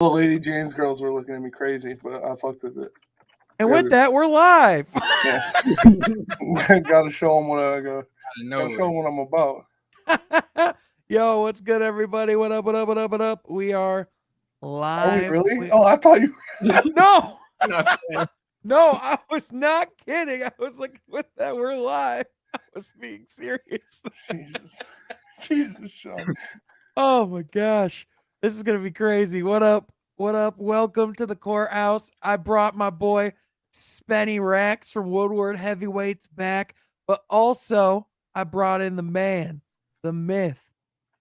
The Lady Jane's girls were looking at me crazy, but I fucked with it. And with that, we're live. Yeah. Gotta show them what I got. Gotta show them what I'm about. Yo, what's good, everybody? What up, what up, what up, what up? We are live. Are we really? Oh, I thought you No. No, I was not kidding. I was like, with that, we're live. I was being serious. Jesus, Sean. Oh my gosh. This is gonna be crazy. What up? What up? Welcome to the courthouse. I brought my boy Spenny Rax from Woodward Heavyweights back, but also I brought in the man, the myth,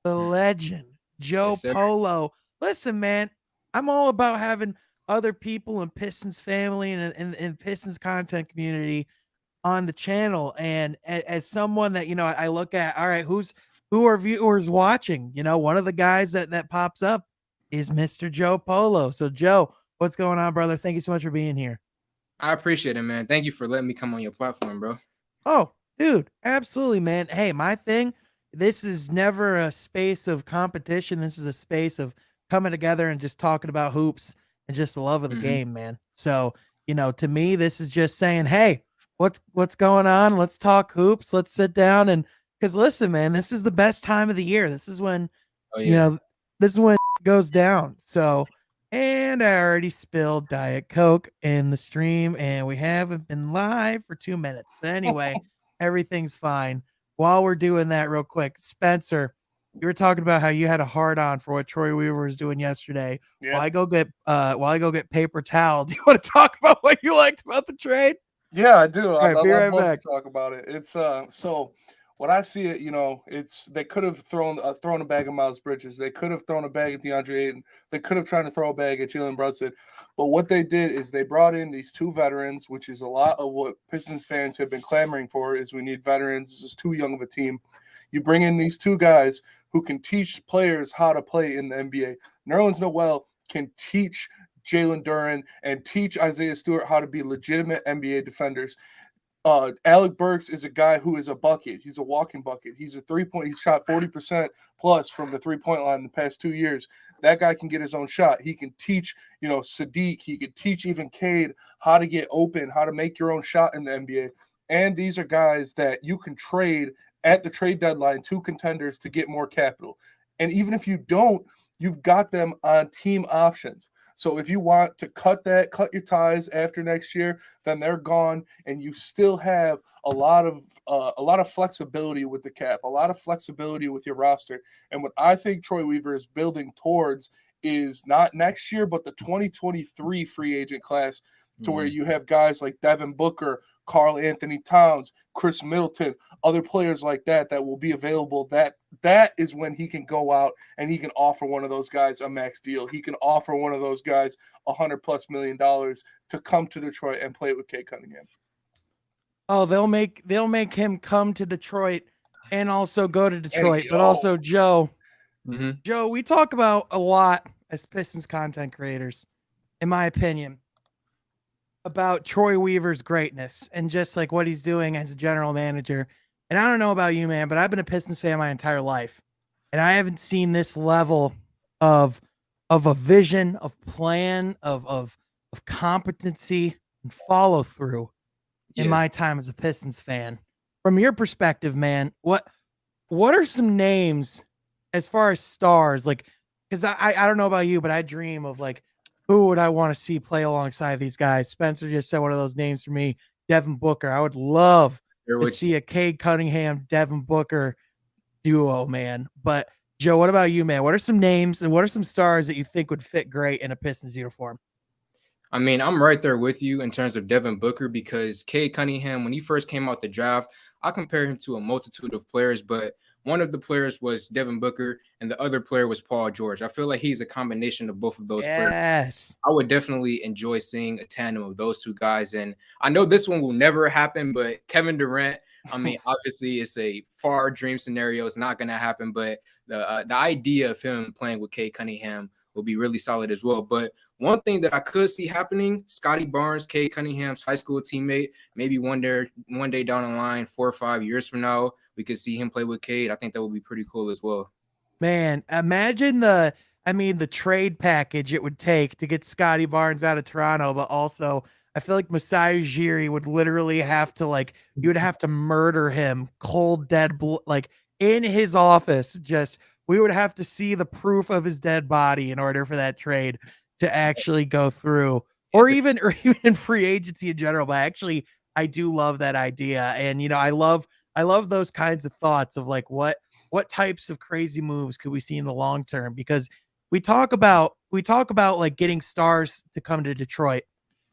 the legend, Joe Polo. Listen, man, I'm all about having other people in Pistons family and Pistons content community on the channel. And as someone that, I look at, all right, who are viewers watching? One of the guys that pops up is Mr. Joe Polo. So Joe, what's going on, brother? Thank you so much for being here. I appreciate it, man. Thank you for letting me come on your platform, bro. Oh, dude, absolutely, man. Hey, my thing, this is never a space of competition. This is a space of coming together and just talking about hoops and just the love of the game, man. So, to me, this is just saying, hey, what's going on? Let's talk hoops. Let's sit down because listen, man, this is the best time of the year. This is when, this is when it goes down. So, and I already spilled Diet Coke in the stream, and we haven't been live for 2 minutes. But anyway, everything's fine. While we're doing that real quick, Spencer, you were talking about how you had a hard on for what Troy Weaver was doing yesterday. Yeah. While I go get paper towel, do you want to talk about what you liked about the trade? Yeah, I do. I'd love to talk about it. It's so when I see it, it's they could have thrown a bag at Miles Bridges. They could have thrown a bag at DeAndre Ayton. They could have tried to throw a bag at Jalen Brunson. But what they did is they brought in these two veterans, which is a lot of what Pistons fans have been clamoring for. Is we need veterans. This is too young of a team. You bring in these two guys who can teach players how to play in the NBA. Nerlens Noel can teach Jalen Duren and teach Isaiah Stewart how to be legitimate NBA defenders. Alec Burks is a guy who is a bucket. He's a walking bucket. He's a three-point. He's shot 40% plus from the three-point line in the past 2 years. That guy can get his own shot. He can teach, Sadiq. He could teach even Cade how to get open, how to make your own shot in the NBA. And these are guys that you can trade at the trade deadline to contenders to get more capital. And even if you don't, you've got them on team options. So if you want to cut your ties after next year, then they're gone, and you still have a lot of flexibility with the cap, a lot of flexibility with your roster. And what I think Troy Weaver is building towards is not next year, but the 2023 free agent class, to where you have guys like Devin Booker, Karl Anthony Towns, Chris Middleton, other players like that will be available. That is when he can go out and he can offer one of those guys a max deal. He can offer one of those guys $100+ million to come to Detroit and play with Cade Cunningham. Oh, they'll make him come to Detroit and also go to Detroit, but also Joe. Joe, we talk about a lot as Pistons content creators, in my opinion, about Troy Weaver's greatness and just like what he's doing as a general manager. And I don't know about you, man, but I've been a Pistons fan my entire life, and I haven't seen this level of a vision, of plan, of competency and follow through in my time as a Pistons fan. From your perspective, man, what are some names as far as stars? Like, because I don't know about you, but I dream of like, who would I want to see play alongside these guys? Spencer just said one of those names for me, Devin Booker. I would love to see a Cade Cunningham, Devin Booker duo, man. But Joe, what about you, man? What are some names and what are some stars that you think would fit great in a Pistons uniform? I mean, I'm right there with you in terms of Devin Booker, because Cade Cunningham, when he first came out the draft, I compare him to a multitude of players, but one of the players was Devin Booker and the other player was Paul George. I feel like he's a combination of both of those players. I would definitely enjoy seeing a tandem of those two guys. And I know this one will never happen, but Kevin Durant, I mean, obviously it's a far dream scenario. It's not going to happen, but the idea of him playing with Cade Cunningham will be really solid as well. But one thing that I could see happening, Scotty Barnes, Cade Cunningham's high school teammate, maybe one day down the line, 4 or 5 years from now, we could see him play with Cade. I think that would be pretty cool as well. Man, imagine the I mean, the trade package it would take to get Scotty Barnes out of Toronto, but also I feel like Masai Ujiri would literally have to you would have to murder him cold dead like in his office. Just we would have to see the proof of his dead body in order for that trade to actually go through, or even free agency in general. But actually, I do love that idea, and I love those kinds of thoughts of like what types of crazy moves could we see in the long term, because we talk about like getting stars to come to Detroit,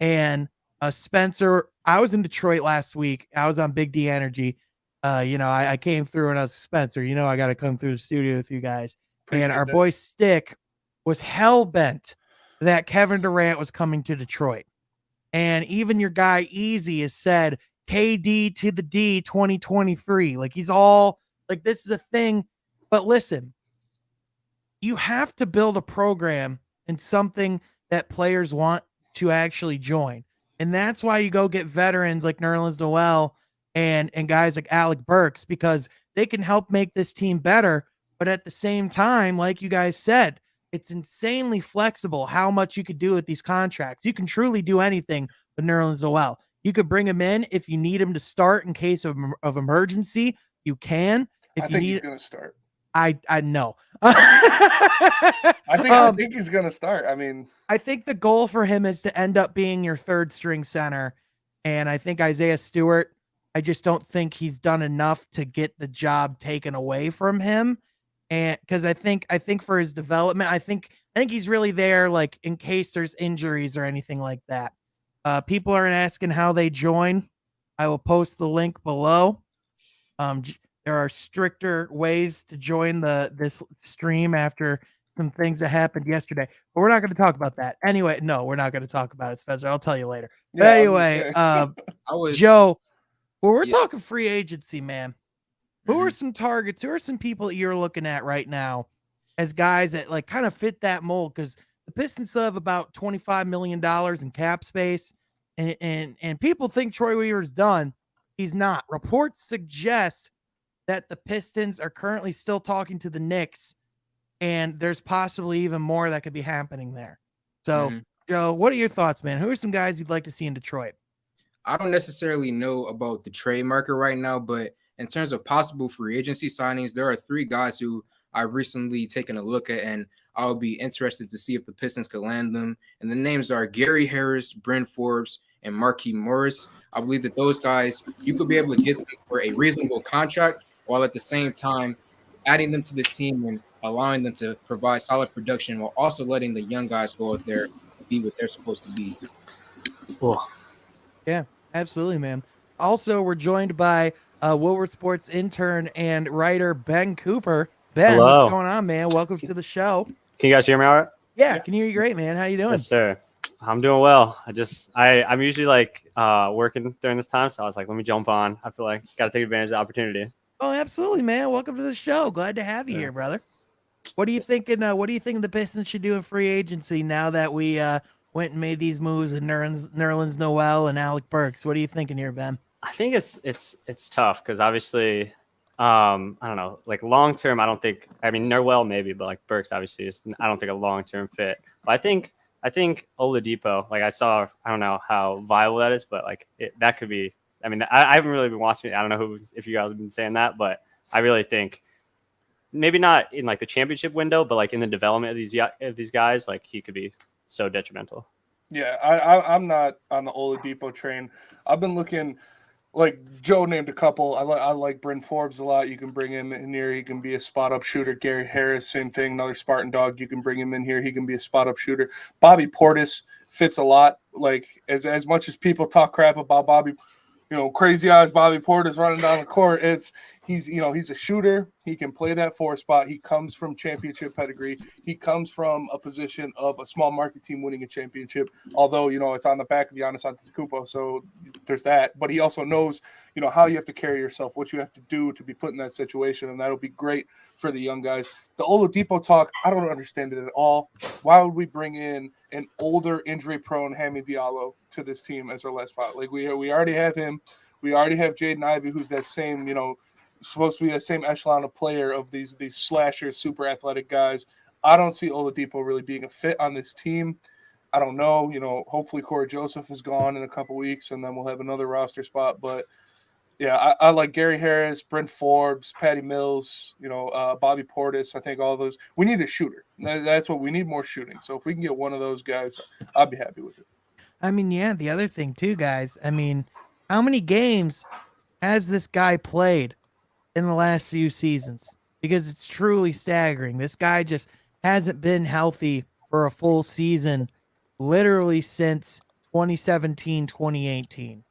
and Spencer. I was in Detroit last week. I was on Big D Energy. I came through and I was Spencer. I got to come through the studio with you guys. Appreciate and our boy Stick was hell bent that Kevin Durant was coming to Detroit, and even your guy Easy has said KD to the D 2023. Like he's all like this is a thing. But listen. You have to build a program and something that players want to actually join. And that's why you go get veterans like Nerlens Noel and guys like Alec Burks, because they can help make this team better. But at the same time, like you guys said, it's insanely flexible how much you could do with these contracts. You can truly do anything with Nerlens Noel. You could bring him in if you need him to start in case of emergency. You can. If I think he's going to start. I know. I think he's gonna start. I mean, I think the goal for him is to end up being your third string center, and I think Isaiah Stewart. I just don't think he's done enough to get the job taken away from him, and because I think for his development, I think he's really there, like in case there's injuries or anything like that. People aren't asking how they join. I will post the link below. There are stricter ways to join this stream after some things that happened yesterday, but we're not going to talk about that. Anyway, no, we're not going to talk about it, Spencer. I'll tell you later. Yeah, but anyway, Joe, well, we're talking free agency, man. Who are some targets? Who are some people that you're looking at right now as guys that like kind of fit that mold? Because the Pistons still have about $25 million in cap space, and people think Troy Weaver's done. He's not. Reports suggest that the Pistons are currently still talking to the Knicks, and there's possibly even more that could be happening there. So, Joe, what are your thoughts, man? Who are some guys you'd like to see in Detroit? I don't necessarily know about the trade market right now, but in terms of possible free agency signings, there are 3 guys who I've recently taken a look at, and I'll be interested to see if the Pistons could land them. And the names are Gary Harris, Bryn Forbes, and Marquis Morris. I believe that those guys, you could be able to get them for a reasonable contract, while at the same time adding them to this team and allowing them to provide solid production, while also letting the young guys go out there and be what they're supposed to be. Cool. Yeah, absolutely, man. Also, we're joined by Woolworth Sports intern and writer Ben Cooper. Ben, hello. What's going on, man? Welcome to the show. Can you guys hear me all right? Yeah, I can hear you great, man. How you doing? Yes, sir. I'm doing well. I'm usually like working during this time, so I was like, let me jump on. I feel like got to take advantage of the opportunity. Oh, absolutely, man. Welcome to the show. Glad to have you here, brother. What are you thinking? What do you think the Pistons should do in free agency now that we went and made these moves with Nerlens Noel and Alec Burks? What are you thinking here, Ben? I think it's tough because obviously, I don't know, like long term. I don't think. I mean, Noel maybe, but like Burks obviously is. I don't think a long term fit. But I think Oladipo. Like I don't know how viable that is, but like that could be. I mean, I haven't really been watching it. I don't know if you guys have been saying that, but I really think maybe not in like the championship window, but like in the development of these guys, like he could be so detrimental. Yeah, I'm not on the Oladipo train. I've been looking, like Joe named a couple. I like Bryn Forbes a lot. You can bring him in here. He can be a spot up shooter. Gary Harris, same thing. Another Spartan dog. You can bring him in here. He can be a spot up shooter. Bobby Portis fits a lot. Like as much as people talk crap about Bobby. Crazy eyes Bobby Portis running down the court. He's a shooter. He can play that 4 spot. He comes from championship pedigree. He comes from a position of a small market team winning a championship. Although, it's on the back of Giannis Antetokounmpo, so there's that. But he also knows, how you have to carry yourself, what you have to do to be put in that situation, and that'll be great for the young guys. The Oladipo talk, I don't understand it at all. Why would we bring in an older, injury-prone Hammy Diallo to this team as our last spot? Like we already have him. We already have Jaden Ivey, who's that same, supposed to be the same echelon of player of these slashers, super athletic guys. I don't see Oladipo really being a fit on this team. I don't know. Hopefully Corey Joseph is gone in a couple weeks, and then we'll have another roster spot. But yeah, I like Gary Harris, Brent Forbes, Patty Mills, Bobby Portis. I think all those. We need a shooter. That's what we need, more shooting. So if we can get one of those guys, I'll be happy with it. I mean, yeah, the other thing too, guys. I mean, how many games has this guy played in the last few seasons? Because it's truly staggering. This guy just hasn't been healthy for a full season literally since 2017, 2018.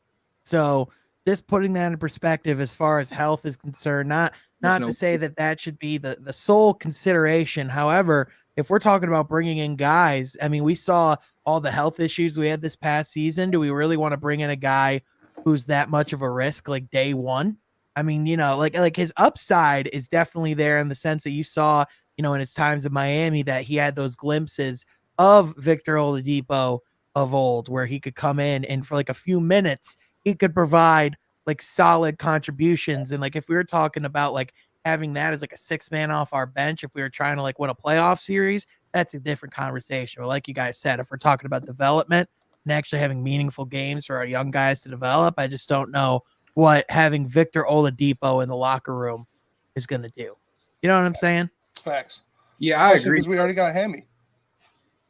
So just putting that in perspective as far as health is concerned, not to say that should be the sole consideration. However, if we're talking about bringing in guys, I mean, we saw all the health issues we had this past season. Do we really want to bring in a guy who's that much of a risk like day one? I mean, like his upside is definitely there in the sense that you saw, in his times in Miami, that he had those glimpses of Victor Oladipo of old, where he could come in and for like a few minutes, he could provide like solid contributions. And like, if we were talking about like having that as like a 6-man off our bench, if we were trying to like win a playoff series, that's a different conversation. But like you guys said, if we're talking about development and actually having meaningful games for our young guys to develop, I just don't know what having Victor Oladipo in the locker room is going to do. You know what I'm saying? Facts. Yeah, Especially I agree. Because we already got Hammy.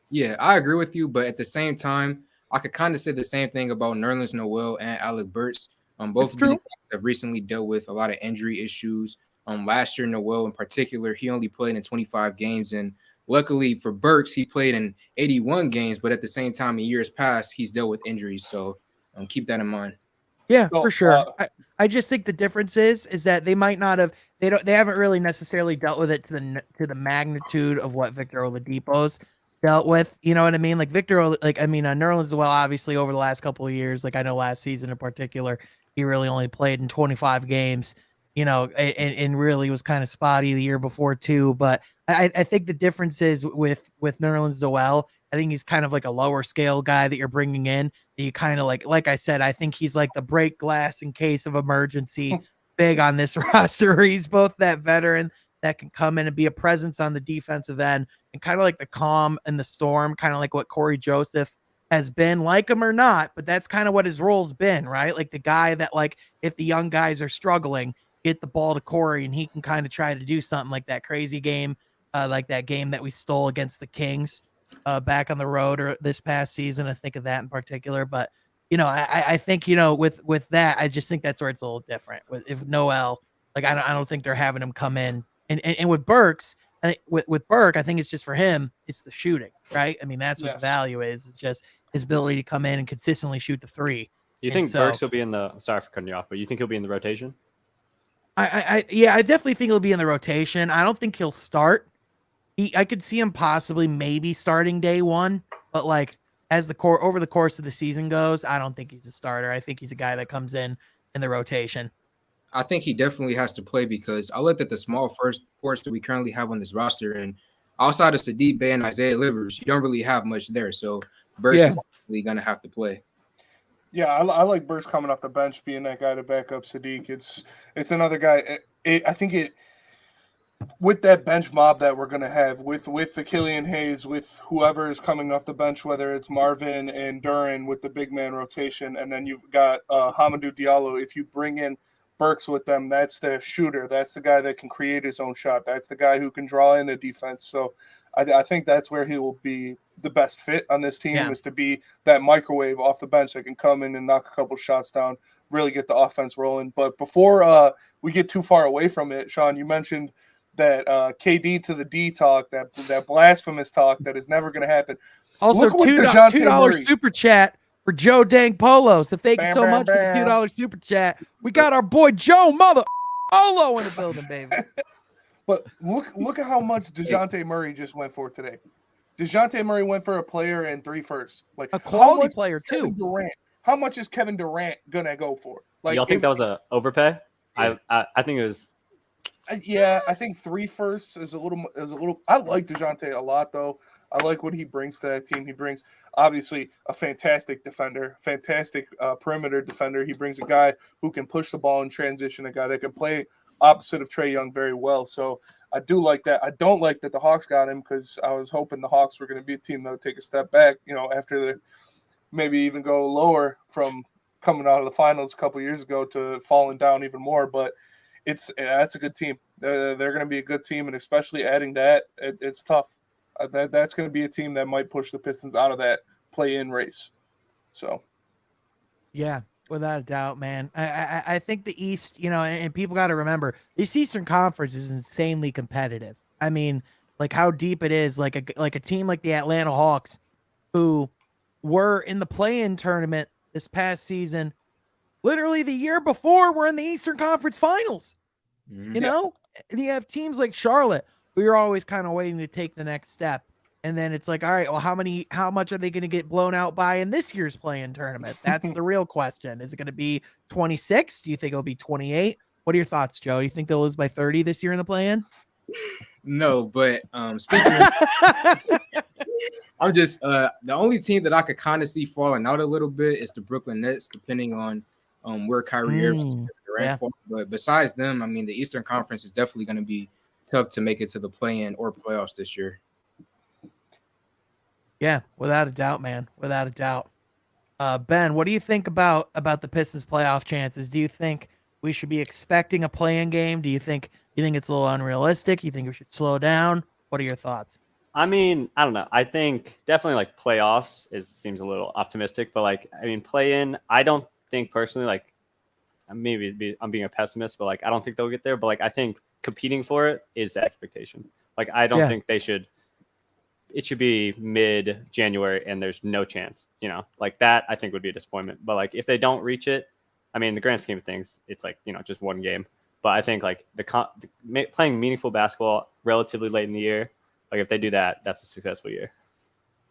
Yeah, I agree with you, but at the same time, I could kind of say the same thing about Nerlens Noel and Alec Burks. Both of these guys have recently dealt with a lot of injury issues. Last year, Noel in particular, he only played in 25 games, and luckily for Burks, he played in 81 games. But at the same time, in years past, he's dealt with injuries, so keep that in mind. Yeah, for sure. I just think the difference is that they might not have they haven't really necessarily dealt with it to the magnitude of what Victor Oladipo's dealt with. You know what I mean? Like Nerlens as well, obviously over the last couple of years. Like I know last season in particular, he really only played in 25 games. And really was kind of spotty the year before too. But I think the difference is with Nerlens Noel, I think he's kind of like a lower scale guy that you're bringing in. You kind of like I said, I think he's like the break glass in case of emergency big on this roster. He's both that veteran that can come in and be a presence on the defensive end and kind of like the calm and the storm, kind of like what Corey Joseph has been, like him or not. But that's kind of what his role's been, right? Like the guy that, like, if the young guys are struggling, get the ball to Corey and he can kind of try to do something like that crazy game, like that game that we stole against the Kings back on the road or this past season. I think of that in particular. But, I think, with that, I just think that's where it's a little different. If Noel, like, I don't think they're having him come in. And with Burks, with Burke, I think it's just for him, it's the shooting, right? I mean, that's what the value is. It's just his ability to come in and consistently shoot the three. You think Burks will be in the, sorry for cutting you off, but you think he'll be in the rotation? I definitely think he'll be in the rotation. I don't think he'll start. I could see him possibly maybe starting day one, but like as over the course of the season goes, I don't think he's a starter. I think he's a guy that comes in the rotation. I think he definitely has to play because I looked at the small force that we currently have on this roster, and outside of Sadiq Bey and Isaiah Livers, you don't really have much there. So Burks is definitely going to have to play. Yeah, I like Burks coming off the bench, being that guy to back up Sadiq. It's another guy. I think with that bench mob that we're going to have with the Killian Hayes, with whoever is coming off the bench, whether it's Marvin and Duren with the big man rotation, and then you've got Hamidou Diallo. If you bring in Burks with them, that's the shooter. That's the guy that can create his own shot. That's the guy who can draw in the defense. So I think that's where he will be the best fit on this team, is to be that microwave off the bench that can come in and knock a couple shots down, really get the offense rolling. But before we get too far away from it, Sean, you mentioned that KD to the D talk, that blasphemous talk that is never going to happen. Also, $2 super chat for Joe Dang Polo. So thank you so much for the $2 super chat. We got our boy Joe Mother Polo in the building, baby. But look at how much DeJounte Murray just went for today. DeJounte Murray went for a player and 3 firsts. Like a quality player too. How much is Kevin Durant gonna go for? Like, y'all think that was a overpay? Yeah. I think it was. Yeah, I think 3 firsts is a little. I like DeJounte a lot though. I like what he brings to that team. He brings obviously a fantastic defender, fantastic perimeter defender. He brings a guy who can push the ball in transition, a guy that can play opposite of Trae Young very well. So I do like that. I don't like that the Hawks got him because I was hoping the Hawks were going to be a team that would take a step back, after the maybe even go lower from coming out of the finals a couple years ago to falling down even more. But that's a good team. They're going to be a good team, and especially adding that, it's tough. That's going to be a team that might push the Pistons out of that play-in race. So, yeah, without a doubt, man. I think the East, and people got to remember this Eastern Conference is insanely competitive. I mean, like how deep it is. Like a team like the Atlanta Hawks, who were in the play-in tournament this past season. Literally the year before, we're in the Eastern Conference Finals. You know, and you have teams like Charlotte, who you're always kind of waiting to take the next step. And then it's like, all right, well, how much are they going to get blown out by in this year's play-in tournament? That's the real question. Is it going to be 26? Do you think it'll be 28? What are your thoughts, Joe? You think they'll lose by 30 this year in the play-in? No, but speaking I'm just the only team that I could kind of see falling out a little bit is the Brooklyn Nets, depending on where Kyrie Irving falls. But besides them, I mean, the Eastern Conference is definitely going to be tough to make it to the play-in or playoffs this year. Yeah, without a doubt, man. Without a doubt. Ben, what do you think about the Pistons playoff chances? Do you think we should be expecting a play-in game? Do you think it's a little unrealistic? You think we should slow down? What are your thoughts? I mean, I don't know. I think definitely like playoffs seems a little optimistic, but play-in, I don't think personally, maybe I'm being a pessimist, but I don't think they'll get there. But I think competing for it is the expectation. I don't think they should. It should be mid-January and there's no chance. That I think would be a disappointment. But if they don't reach it, I mean, in the grand scheme of things, it's just one game. But I think playing meaningful basketball relatively late in the year, if they do that, that's a successful year.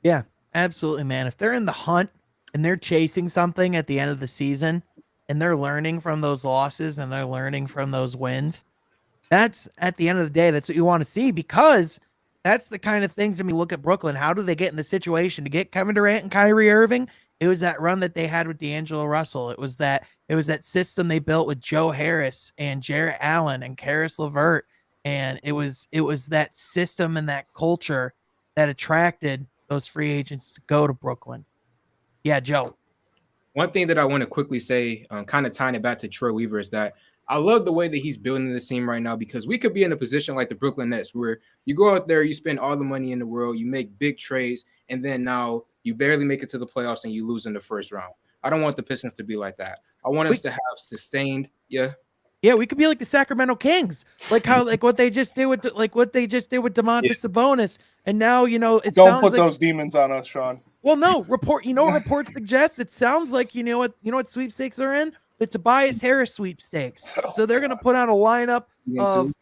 Yeah, absolutely, man. If they're in the hunt and they're chasing something at the end of the season and they're learning from those losses and they're learning from those wins, that's at the end of the day, that's what you want to see, because that's the kind of things. I mean, look at Brooklyn. How do they get in the situation to get Kevin Durant and Kyrie Irving? It was that run that they had with D'Angelo Russell. It was that system they built with Joe Harris and Jarrett Allen and Karis LeVert. And it was that system and that culture that attracted those free agents to go to Brooklyn. Yeah, Joe. One thing that I want to quickly say, kind of tying it back to Troy Weaver, is that I love the way that he's building this team right now, because we could be in a position like the Brooklyn Nets where you go out there, you spend all the money in the world, you make big trades, and then now you barely make it to the playoffs and you lose in the first round. I don't want the Pistons to be like that. I want us to have sustained, Yeah, we could be like the Sacramento Kings, what they just did with Domantas Sabonis, and now don't put those demons on us, Sean. Well, no reports suggest it sounds like you know what sweepstakes are in, the Tobias Harris sweepstakes. So they're gonna put out a lineup of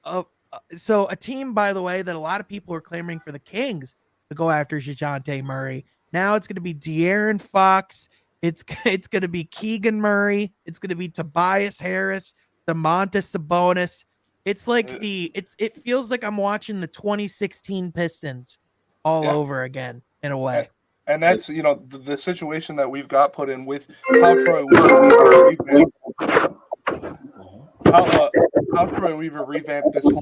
a team, by the way, that a lot of people are clamoring for the Kings to go after DeJounte Murray. Now it's gonna be De'Aaron Fox. It's gonna be Keegan Murray. It's gonna be Tobias Harris. Domantas Sabonis. It's it feels like I'm watching the 2016 Pistons all over again in a way. And that's the situation that we've got put in with how Troy Weaver revamped this whole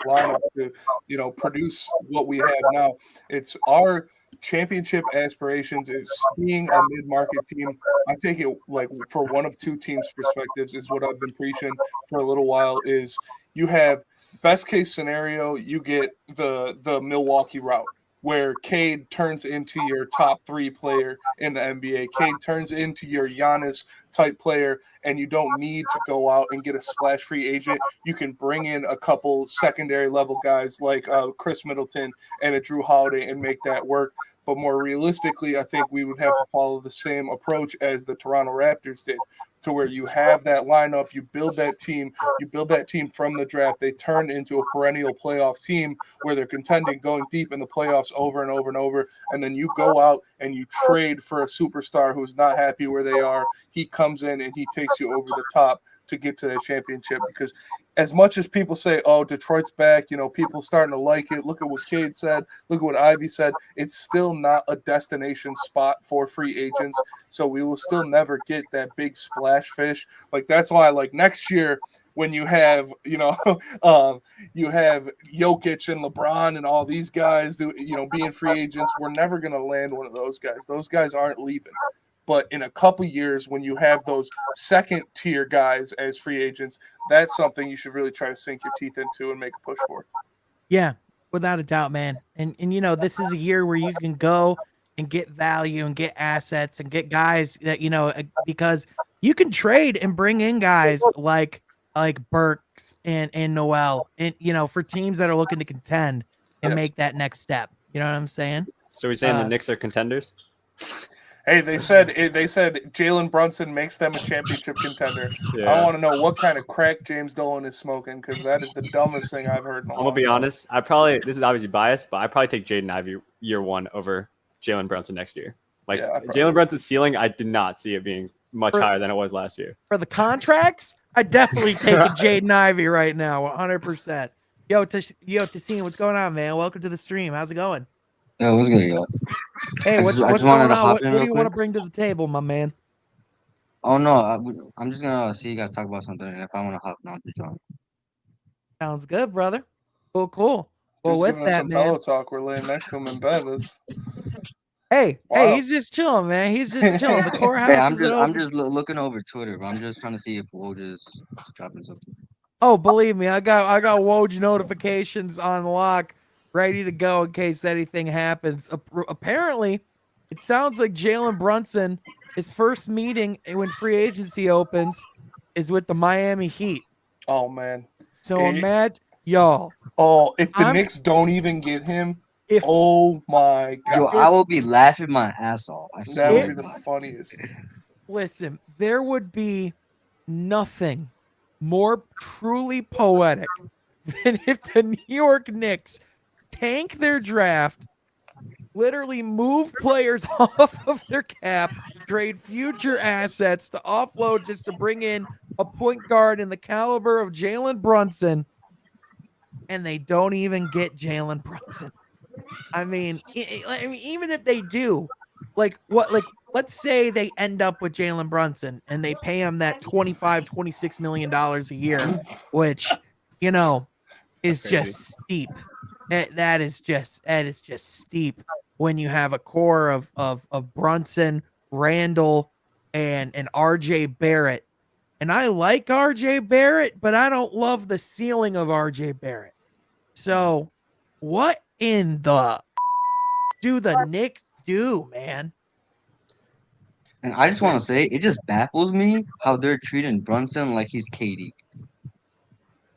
lineup to produce what we have now. It's our championship aspirations is being a mid-market team. I take it for one of two teams' perspectives is what I've been preaching for a little while. Is you have best case scenario, you get the Milwaukee route, where Cade turns into your top 3 player in the NBA. Cade turns into your Giannis type player, and you don't need to go out and get a splash free agent. You can bring in a couple secondary level guys like Chris Middleton and a Drew Holiday and make that work. But more realistically, I think we would have to follow the same approach as the Toronto Raptors did, to where you have that lineup, you build that team from the draft. They turn into a perennial playoff team where they're contending, going deep in the playoffs over and over and over. And then you go out and you trade for a superstar who's not happy where they are. He comes in and he takes you over the top to get to that championship, because as much as people say, oh, Detroit's back, people starting to like it. Look at what Cade said. Look at what Ivy said. It's still not a destination spot for free agents. So we will still never get that big splash fish. Like, that's why, like, next year when you have, you have Jokic and LeBron and all these guys being free agents, we're never going to land one of those guys. Those guys aren't leaving. But in a couple years, when you have those second-tier guys as free agents, that's something you should really try to sink your teeth into and make a push for. Yeah, without a doubt, man. And this is a year where you can go and get value and get assets and get guys that, because you can trade and bring in guys like Burks and Noel, and, for teams that are looking to contend and make that next step. You know what I'm saying? So we're saying the Knicks are contenders? Hey, they said Jalen Brunson makes them a championship contender. Yeah. I want to know what kind of crack James Dolan is smoking, because that is the dumbest thing I've heard in a I'm going to be honest. This is obviously biased, but I probably take Jaden Ivey year one over Jalen Brunson next year. Like, Jalen Brunson's ceiling, I did not see it being much higher than it was last year. For the contracts, I definitely take a Jaden Ivey right now, 100%. Yo, Tassine, what's going on, man? Welcome to the stream. How's it going? Yo, what's good, yo? Hey, what's going on? What do you want to bring to the table, my man? Oh, no, I'm just going to see you guys talk about something, and if I want to hop on, just join. Sounds good, brother. Cool. Well, He's with giving that, us some man. pillow talk. We're laying next to him in bed. Hey, he's just chilling, man. He's just chilling. The courthouse. Hey, I'm just looking over Twitter, but I'm just trying to see if Woj is dropping something. Oh, believe me, I got Woj notifications on lock, ready to go in case anything happens. Apparently, it sounds like Jalen Brunson, his first meeting when free agency opens, is with the Miami Heat. Oh, man. So imagine, y'all. Oh, if the Knicks don't even get him, oh my God. Yo, I will be laughing my ass off. That would be the funniest. Listen, there would be nothing more truly poetic than if the New York Knicks tank their draft, literally move players off of their cap, trade future assets to offload just to bring in a point guard in the caliber of Jalen Brunson, and they don't even get Jalen Brunson. I mean, even if they do, let's say they end up with Jalen Brunson and they pay him that $26 million a year, which, is just steep. That is just steep when you have a core of Brunson, Randall, and RJ Barrett. And I like RJ Barrett, but I don't love the ceiling of RJ Barrett. So what in the do the Knicks do, man? And I just want to say, it just baffles me how they're treating Brunson like he's KD.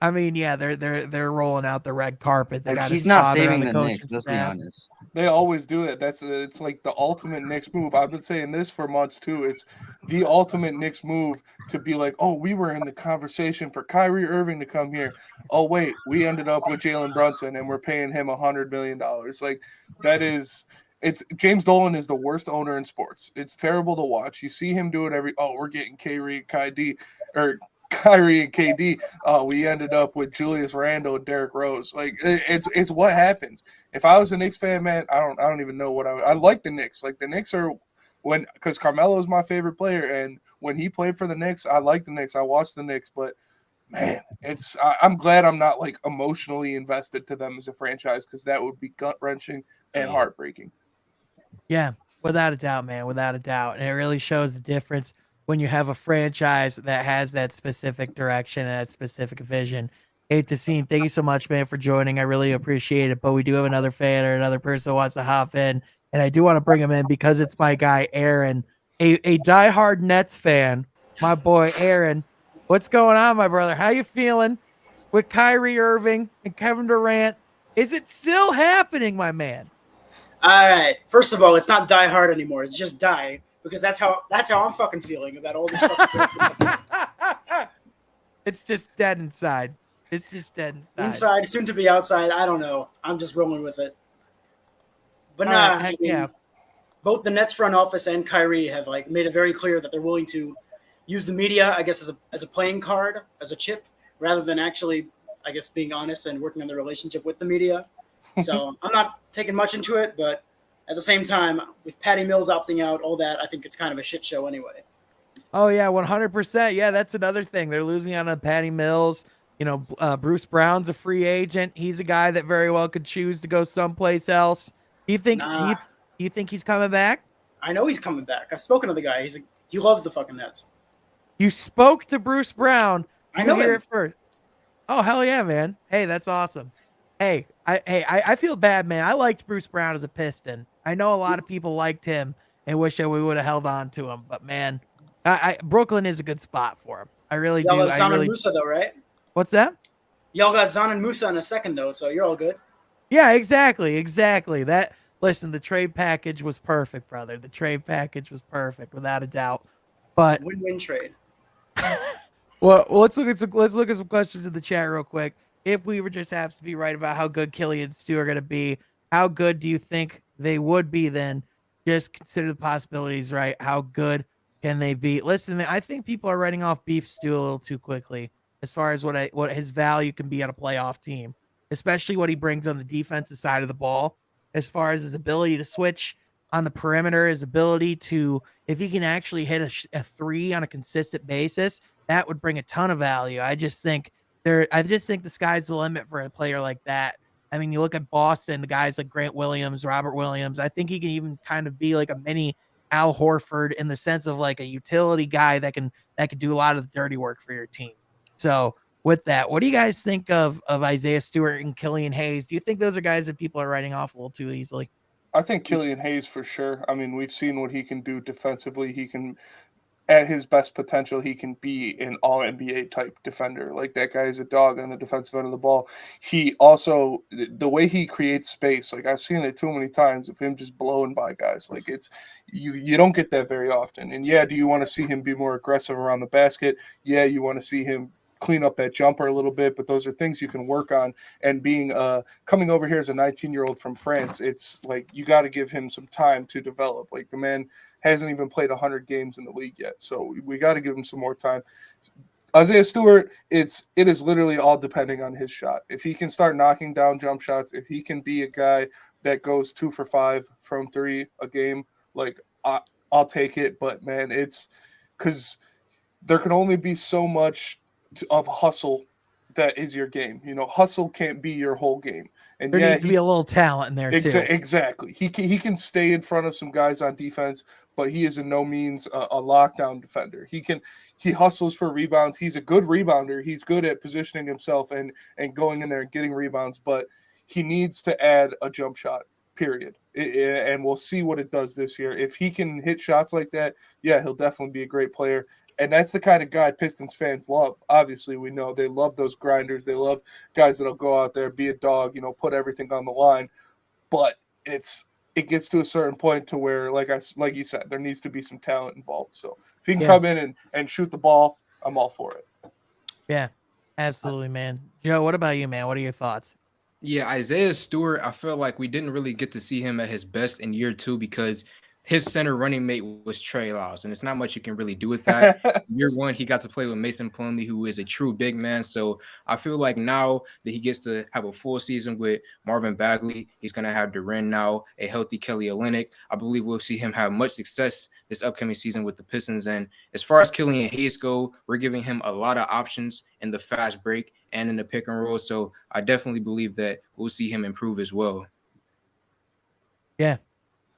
I mean, yeah, they're rolling out the red carpet. Like, he's not saving the Knicks. Let's be honest. They always do it. It's like the ultimate Knicks move. I've been saying this for months too. It's the ultimate Knicks move to be like, oh, we were in the conversation for Kyrie Irving to come here. Oh wait, we ended up with Jalen Brunson and we're paying him $100 million. Like, that is. It's James Dolan is the worst owner in sports. It's terrible to watch. You see him do it we're getting Kyrie and KD. We ended up with Julius Randle and Derrick Rose. Like, it's what happens. If I was a Knicks fan, man, I don't even know what I like the Knicks. Like, the Knicks are because Carmelo is my favorite player, and when he played for the Knicks, I like the Knicks. I watched the Knicks, but man, I'm glad I'm not like emotionally invested to them as a franchise, because that would be gut-wrenching and heartbreaking. Yeah, without a doubt, man, without a doubt. And it really shows the difference when you have a franchise that has that specific direction and that specific vision. Hey, Tassine, thank you so much, man, for joining. I really appreciate it. But we do have another fan or another person who wants to hop in. And I do want to bring him in because it's my guy, Aaron, a diehard Nets fan. My boy, Aaron. What's going on, my brother? How you feeling with Kyrie Irving and Kevin Durant? Is it still happening, my man? All right. First of all, it's not Die Hard anymore. It's just Die, because that's how I'm fucking feeling about all this. It's just dead inside. It's just dead inside. Inside, soon to be outside. I don't know. I'm just rolling with it. But yeah. Both the Nets front office and Kyrie have made it very clear that they're willing to, use the media, I guess, as a playing card, as a chip, rather than actually, I guess, being honest and working on the relationship with the media. So I'm not taking much into it, but at the same time, with Patty Mills opting out, all that, I think it's kind of a shit show anyway. Oh yeah, 100%. Yeah, that's another thing. They're losing out on Patty Mills. You know, Bruce Brown's a free agent. He's a guy that very well could choose to go someplace else. Do you think? Nah. Do you think he's coming back? I know he's coming back. I've spoken to the guy. He loves the fucking Nets. You spoke to Bruce Brown. I know hear him. it first. Oh hell yeah, man! Hey, that's awesome. Hey, I feel bad, man. I liked Bruce Brown as a Piston. I know a lot of people liked him and wish that we would have held on to him, but man, Brooklyn is a good spot for him. I really Y'all do. got Zan and Musa though, right? What's that? Y'all got Zan and Musa in a second though, so you're all good. Yeah, exactly. Listen, the trade package was perfect, brother. The trade package was perfect, without a doubt. But Win-win trade. well, let's look at some questions in the chat real quick. If we were just have to be right about how good Killian and Stu are going to be, how good do you think they would be then? Just consider the possibilities, right? How good can they be? Listen, man, I think people are writing off Beef Stu a little too quickly as far as what his value can be on a playoff team, especially what he brings on the defensive side of the ball, as far as his ability to switch on the perimeter, his ability to, if he can actually hit a three on a consistent basis, that would bring a ton of value. I just think the sky's the limit for a player like that. I mean, you look at Boston, the guys like Grant Williams, Robert Williams. I think he can even kind of be like a mini Al Horford in the sense of like a utility guy that can do a lot of the dirty work for your team. So with that, what do you guys think of Isaiah Stewart and Killian Hayes? Do you think those are guys that people are writing off a little too easily? I think Killian Hayes for sure. I mean, we've seen what he can do defensively. He can, at his best potential, he can be an all NBA type defender. Like, that guy is a dog on the defensive end of the ball. He also, the way he creates space, like I've seen it too many times of him just blowing by guys. Like, it's you don't get that very often. And yeah, do you want to see him be more aggressive around the basket? Yeah, you want to see him clean up that jumper a little bit, but those are things you can work on. And being coming over here as a 19-year-old from France, it's like you got to give him some time to develop. Like, the man hasn't even played 100 games in the league yet, so we got to give him some more time. Isaiah Stewart, it is literally all depending on his shot. If he can start knocking down jump shots, if he can be a guy that goes 2 for 5 from 3 a game, like I'll take it. But man, it's because there can only be so much of hustle that is your game. You know, hustle can't be your whole game. And there needs to be a little talent in there too. Exactly. He can stay in front of some guys on defense, but he is in no means a lockdown defender. He hustles for rebounds. He's a good rebounder. He's good at positioning himself and going in there and getting rebounds, but he needs to add a jump shot, period. And we'll see what it does this year. If he can hit shots like that, yeah, he'll definitely be a great player. And that's the kind of guy Pistons fans love. Obviously, we know they love those grinders. They love guys that'll go out there, be a dog, put everything on the line. But it gets to a certain point to where, like you said, there needs to be some talent involved. So if he can come in and shoot the ball, I'm all for it. Yeah, absolutely, man. Joe, what about you, man? What are your thoughts? Yeah, Isaiah Stewart, I feel like we didn't really get to see him at his best in year 2 because his center running mate was Trey Lyles, and it's not much you can really do with that. Year 1, he got to play with Mason Plumlee, who is a true big man. So I feel like now that he gets to have a full season with Marvin Bagley, he's going to have Duren now, a healthy Kelly Olynyk. I believe we'll see him have much success this upcoming season with the Pistons. And as far as Killian Hayes go, we're giving him a lot of options in the fast break and in the pick and roll. So I definitely believe that we'll see him improve as well. Yeah.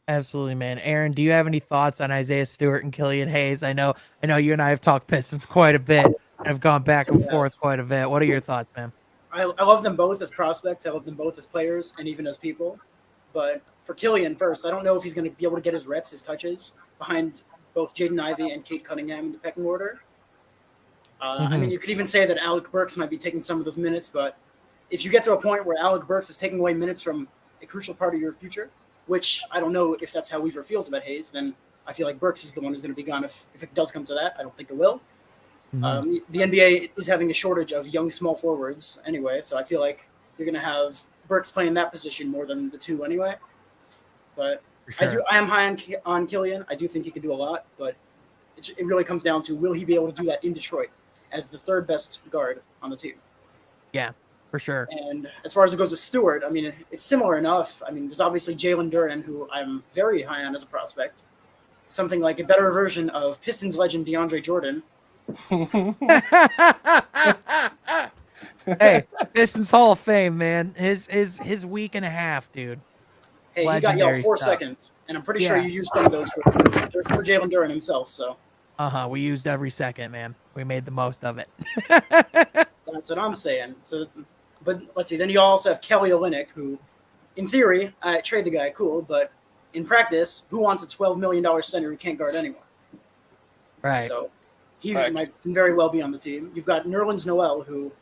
Absolutely, man. Aaron, do you have any thoughts on Isaiah Stewart and Killian Hayes? I know you and I have talked Pistons quite a bit and have gone back and forth quite a bit. What are your thoughts, man? I love them both as prospects. I love them both as players and even as people. But for Killian first, I don't know if he's going to be able to get his reps, his touches behind both Jaden Ivey and Kate Cunningham in the pecking order. I mean, you could even say that Alec Burks might be taking some of those minutes, but if you get to a point where Alec Burks is taking away minutes from a crucial part of your future, which I don't know if that's how Weaver feels about Hayes, then I feel like Burks is the one who's going to be gone if it does come to that. I don't think it will. The NBA is having a shortage of young small forwards anyway, so I feel like you're going to have Burks playing that position more than the two anyway. But I am high on Killian. I do think he can do a lot, but it really comes down to, will he be able to do that in Detroit as the third best guard on the team? Yeah, for sure. And as far as it goes with Stewart, I mean, it's similar enough. I mean, there's obviously Jalen Duren, who I'm very high on as a prospect. Something like a better version of Pistons legend DeAndre Jordan. Hey, Pistons Hall of Fame, man. His week and a half, dude. Hey, he got Legendary y'all 4 stuff. seconds, and I'm pretty sure you used some of those for Jalen Duren himself. So we used every second, man. We made the most of it. that's what I'm saying. So, but let's see. Then you also have Kelly Olynyk, who, in theory, trade the guy, cool, but in practice, who wants a $12 million center who can't guard anyone? Right. So he might very well be on the team. You've got Nerlens Noel, who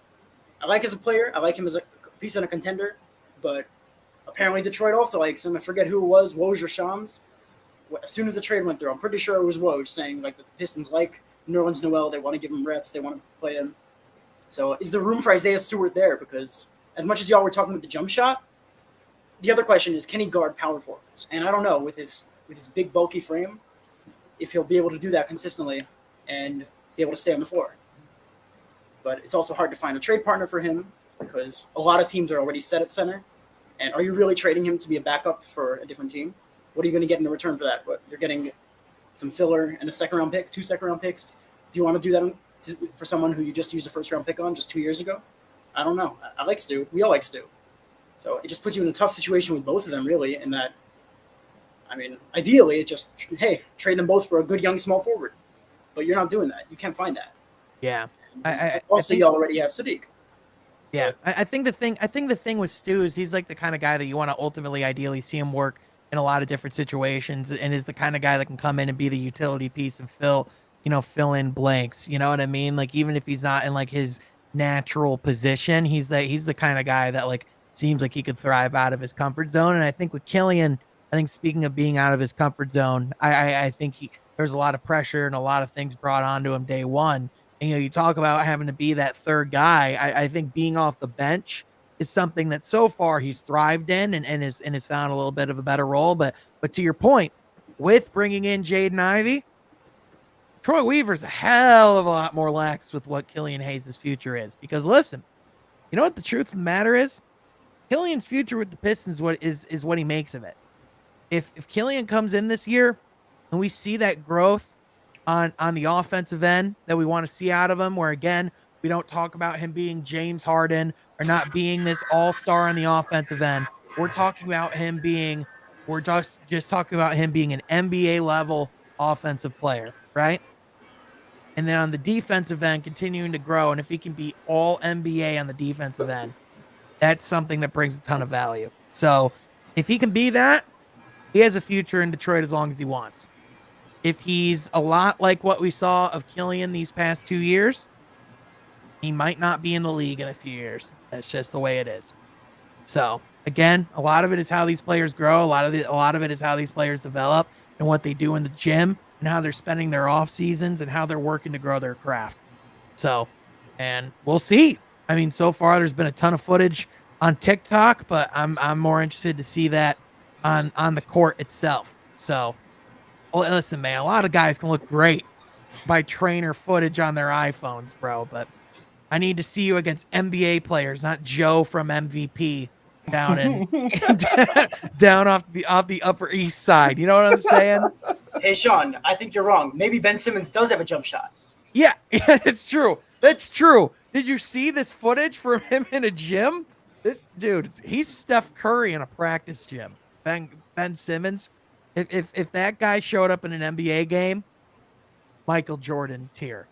I like as a player. I like him as a piece on a contender, but apparently Detroit also likes him. I forget who it was, Woj or Shams. As soon as the trade went through, I'm pretty sure it was Woj saying like that the Pistons like Nerlens Noel. They want to give him reps. They want to play him. So is there room for Isaiah Stewart there? Because as much as y'all were talking about the jump shot, the other question is, can he guard power forwards? And I don't know, with his big bulky frame, if he'll be able to do that consistently and be able to stay on the floor. But it's also hard to find a trade partner for him because a lot of teams are already set at center. And are you really trading him to be a backup for a different team? What are you going to get in return for that? What, you're getting some filler and a second-round pick, 2 second-round picks. Do you want to do that for someone who you just used a first-round pick on just 2 years ago? I don't know. I like Stu. We all like Stu. So it just puts you in a tough situation with both of them, really, in that, I mean, ideally, it just, hey, trade them both for a good young small forward. But you're not doing that. You can't find that. Yeah. You already have Sadiq. Yeah, I think the thing with Stu is he's like the kind of guy that you want to ultimately, ideally, see him work in a lot of different situations, and is the kind of guy that can come in and be the utility piece and fill in blanks. You know what I mean? Like, even if he's not in like his natural position, he's the kind of guy that like seems like he could thrive out of his comfort zone. And I think with Killian, speaking of being out of his comfort zone, I think there's a lot of pressure and a lot of things brought onto him day one. And, you talk about having to be that third guy. I think being off the bench is something that so far he's thrived in and has found a little bit of a better role. But to your point, with bringing in Jaden Ivey, Troy Weaver's a hell of a lot more lax with what Killian Hayes' future is. Because listen, you know what the truth of the matter is? Killian's future with the Pistons is what he makes of it. If Killian comes in this year and we see that growth on the offensive end that we want to see out of him, where again, we don't talk about him being James Harden or not being this all-star on the offensive end. We're just talking about him being an NBA level offensive player, right? And then on the defensive end, continuing to grow. And if he can be all NBA on the defensive end, that's something that brings a ton of value. So if he can be that, he has a future in Detroit as long as he wants. If he's a lot like what we saw of Killian these past 2 years, he might not be in the league in a few years. That's just the way it is. So again, a lot of it is how these players grow. A lot of it is how these players develop and what they do in the gym and how they're spending their off seasons and how they're working to grow their craft. So, and we'll see. I mean, so far there's been a ton of footage on TikTok, but I'm more interested to see that on the court itself. So, well, listen, man, a lot of guys can look great by trainer footage on their iPhones, bro, but I need to see you against NBA players, not Joe from MVP down down off the Upper East Side. You know what I'm saying? Hey, Sean, I think you're wrong. Maybe Ben Simmons does have a jump shot. Yeah, it's true. That's true. Did you see this footage from him in a gym? This dude, he's Steph Curry in a practice gym. Ben Simmons. If that guy showed up in an NBA game, Michael Jordan tier.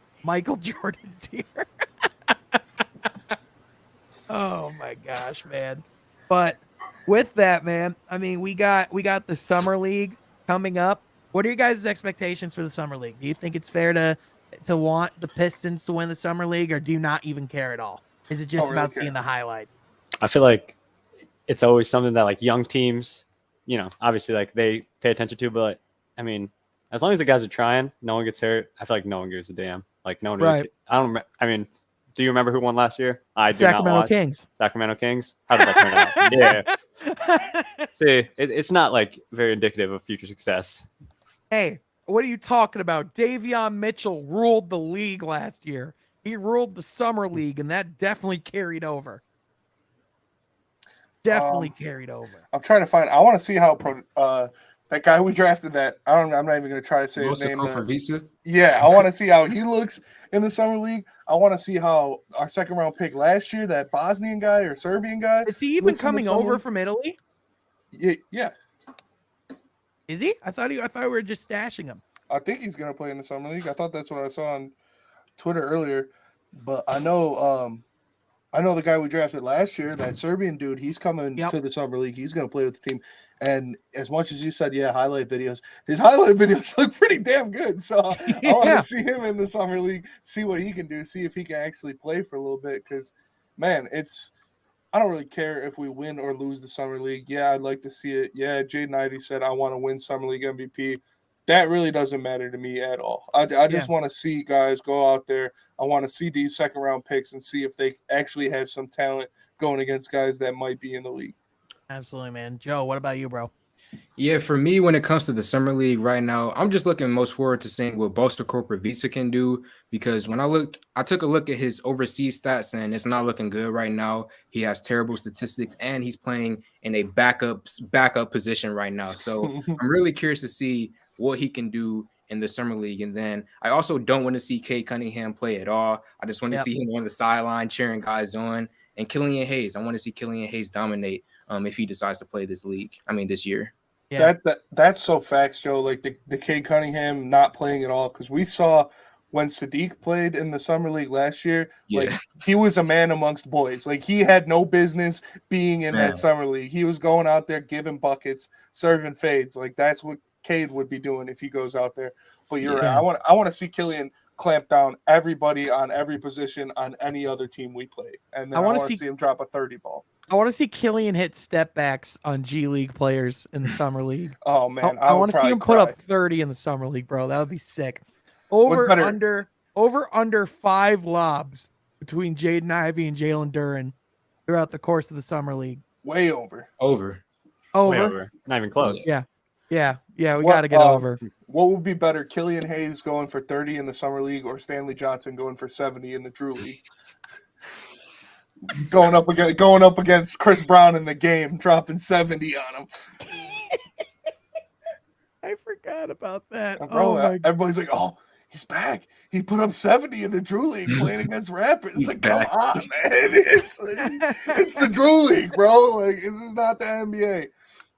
Oh my gosh, man. But with that, man, I mean, we got the summer league coming up. What are your guys' expectations for the summer league? Do you think it's fair to want the Pistons to win the summer league, or do you not even care at all? Is it just about seeing the highlights? I feel like it's always something that like young teams, obviously like they pay attention to, but I mean, as long as the guys are trying, no one gets hurt. I feel like no one gives a damn. Like no one. Right. Do you remember who won last year? I do Sacramento not watch. Kings. Sacramento Kings. How did that turn out? Yeah. See, it's not like very indicative of future success. Hey, What are you talking about? Davion Mitchell ruled the league last year. He ruled the summer league, and that definitely carried over. Carried over. I'm trying to find. I want to see how that guy we drafted. I'm not even going to try to say his name. Yeah, I want to see how he looks in the summer league. I want to see how our second round pick last year, that Bosnian guy or Serbian guy, is he even coming over from Italy? Yeah. Is he? I thought we were just stashing him. I think he's going to play in the summer league. I thought that's what I saw on Twitter earlier. But I know the guy we drafted last year, that Serbian dude, he's coming to the summer league. He's going to play with the team. And as much as you said, highlight videos, his highlight videos look pretty damn good. So I want to see him in the summer league, see what he can do, see if he can actually play for a little bit. Because, man, I don't really care if we win or lose the summer league. Yeah, I'd like to see it. Yeah, Jaden Ivey said, I want to win summer league MVP. That really doesn't matter to me at all. I just want to see guys go out there. I want to see these second round picks and see if they actually have some talent going against guys that might be in the league. Absolutely, man. Joe, what about you, bro? Yeah, for me, when it comes to the summer league right now, I'm just looking most forward to seeing what Bosta Corporate Visa can do, because when I took a look at his overseas stats, and it's not looking good right now. He has terrible statistics, and he's playing in a backup position right now. So I'm really curious to see what he can do in the summer league. And then I also don't want to see Cade Cunningham play at all. I just want to see him on the sideline cheering guys on. And Killian Hayes, I want to see Killian Hayes dominate if he decides to play this year. Yeah. That's so facts, Joe. Like the Cade Cunningham not playing at all, because we saw when Sadiq played in the summer league last year, like he was a man amongst boys. Like he had no business being in that summer league. He was going out there giving buckets, serving fades. Like that's what Cade would be doing if he goes out there. But you're right. I want to see Killian clamp down everybody on every position on any other team we play, and then I want to see him drop a 30 ball. I want to see Killian hit step backs on G League players in the summer league. Oh man, I want to see him put up 30 in the summer league, bro. That would be sick. Over under 5 lobs between Jaden Ivey and Jalen Duren throughout the course of the summer league. Way over. Way over. Not even close. Yeah. We got to get over. What would be better, Killian Hayes going for 30 in the summer league, or Stanley Johnson going for 70 in the Drew League? going up against Chris Brown in the game, dropping 70 on him. I forgot about that. Bro, everybody's like, "Oh, he's back. He put up 70 in the Drew League playing against Raptors." It's like, come on, man. It's the Drew League, bro. Like, this is not the NBA.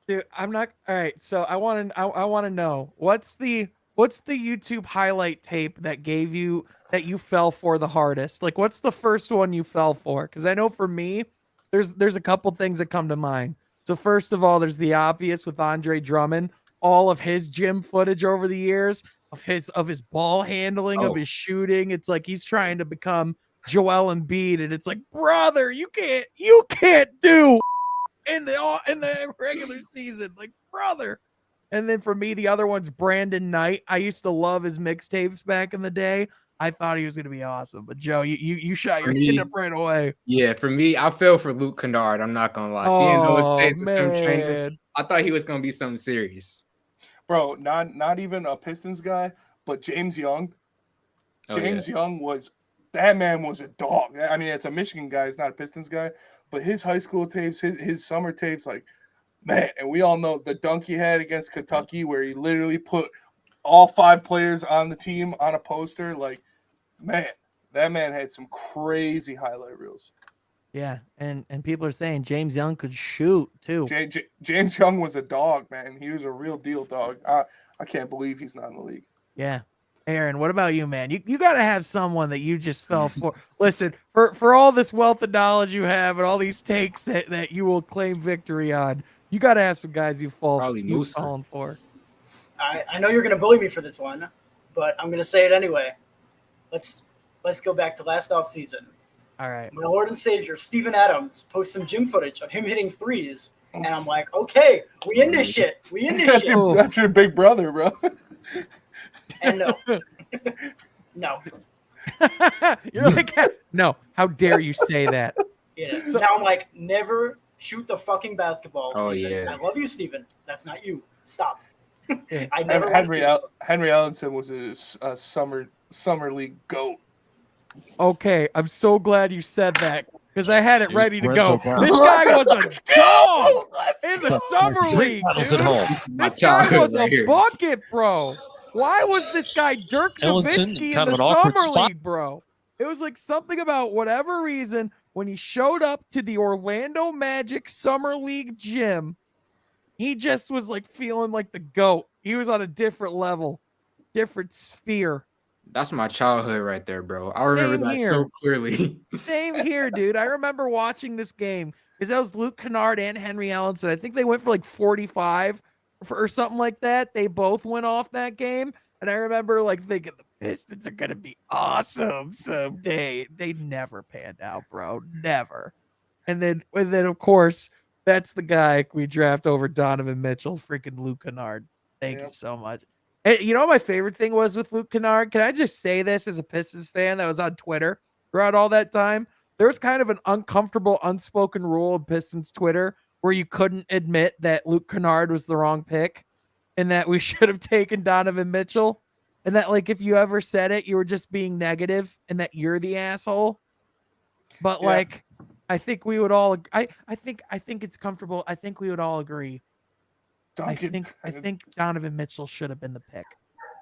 Dude, I'm not all right. So I want to know what's the YouTube highlight tape that you fell for the hardest? Like, what's the first one you fell for? Because I know for me, there's a couple things that come to mind. So first of all, there's the obvious with Andre Drummond, all of his gym footage over the years of his ball handling, of his shooting. It's like he's trying to become Joel Embiid, and it's like, brother, you can't do in the regular season, like, brother. And then for me, the other one's Brandon Knight. I used to love his mixtapes back in the day. I thought he was going to be awesome. But Joe, you shot your hand up right away. Yeah, for me, I fell for Luke Kennard. I'm not going to lie. Seeing those tapes of him training, I thought he was going to be something serious. Bro, not even a Pistons guy, but James Young. Young that man was a dog. I mean, it's a Michigan guy. It's not a Pistons guy. But his high school tapes, his summer tapes, like, man, and we all know the dunk he had against Kentucky where he literally put all 5 players on the team on a poster. Like, man, that man had some crazy highlight reels. Yeah, and people are saying James Young could shoot, too. James Young was a dog, man. He was a real deal dog. I can't believe he's not in the league. Yeah. Aaron, what about you, man? You got to have someone that you just fell for. Listen, for all this wealth of knowledge you have and all these takes that you will claim victory on, you got to have some guys you've fallen for. I know you're going to bully me for this one, but I'm going to say it anyway. Let's go back to last offseason. All right. My Lord and Savior, Steven Adams, posts some gym footage of him hitting threes. And I'm like, okay, we in this shit. That's your big brother, bro. And no. You're like, no, how dare you say that? Yeah. So now I'm like, never shoot the fucking basketball, Steven. Yeah. I love you, Steven. That's not you. Stop. I never liked Henry Ellenson was a summer league GOAT. Okay, I'm so glad you said that because I had it Here's ready to Lorenzo go. Brown. This guy was Let's a dog in the Got summer three league, titles at dude. home. My This guy childhood was right a here. bucket, bro. Why was this guy Dirk Ellenson, Nowitzki in kind of the an awkward summer spot. league, bro? It was like something about whatever reason when he showed up to the Orlando Magic summer league gym, he just was like feeling like the GOAT. He was on a different level, different sphere. That's my childhood right there, bro. I remember Same that here. so clearly. Same here, dude. I remember watching this game because that was Luke Kennard and Henry Ellenson. I think they went for like 45 or something like that. They both went off that game. And I remember like thinking the Pistons are going to be awesome someday. They never panned out, bro. Never. And then of course, that's the guy we draft over Donovan Mitchell, freaking Luke Kennard. Thank you so much. And you know what my favorite thing was with Luke Kennard? Can I just say this as a Pistons fan that was on Twitter throughout all that time? There was kind of an uncomfortable, unspoken rule of Pistons Twitter where you couldn't admit that Luke Kennard was the wrong pick and that we should have taken Donovan Mitchell. And that, like, if you ever said it, you were just being negative and that you're the asshole. But, like, I think we would all, I think it's comfortable. I think we would all agree. I think Donovan Mitchell should have been the pick.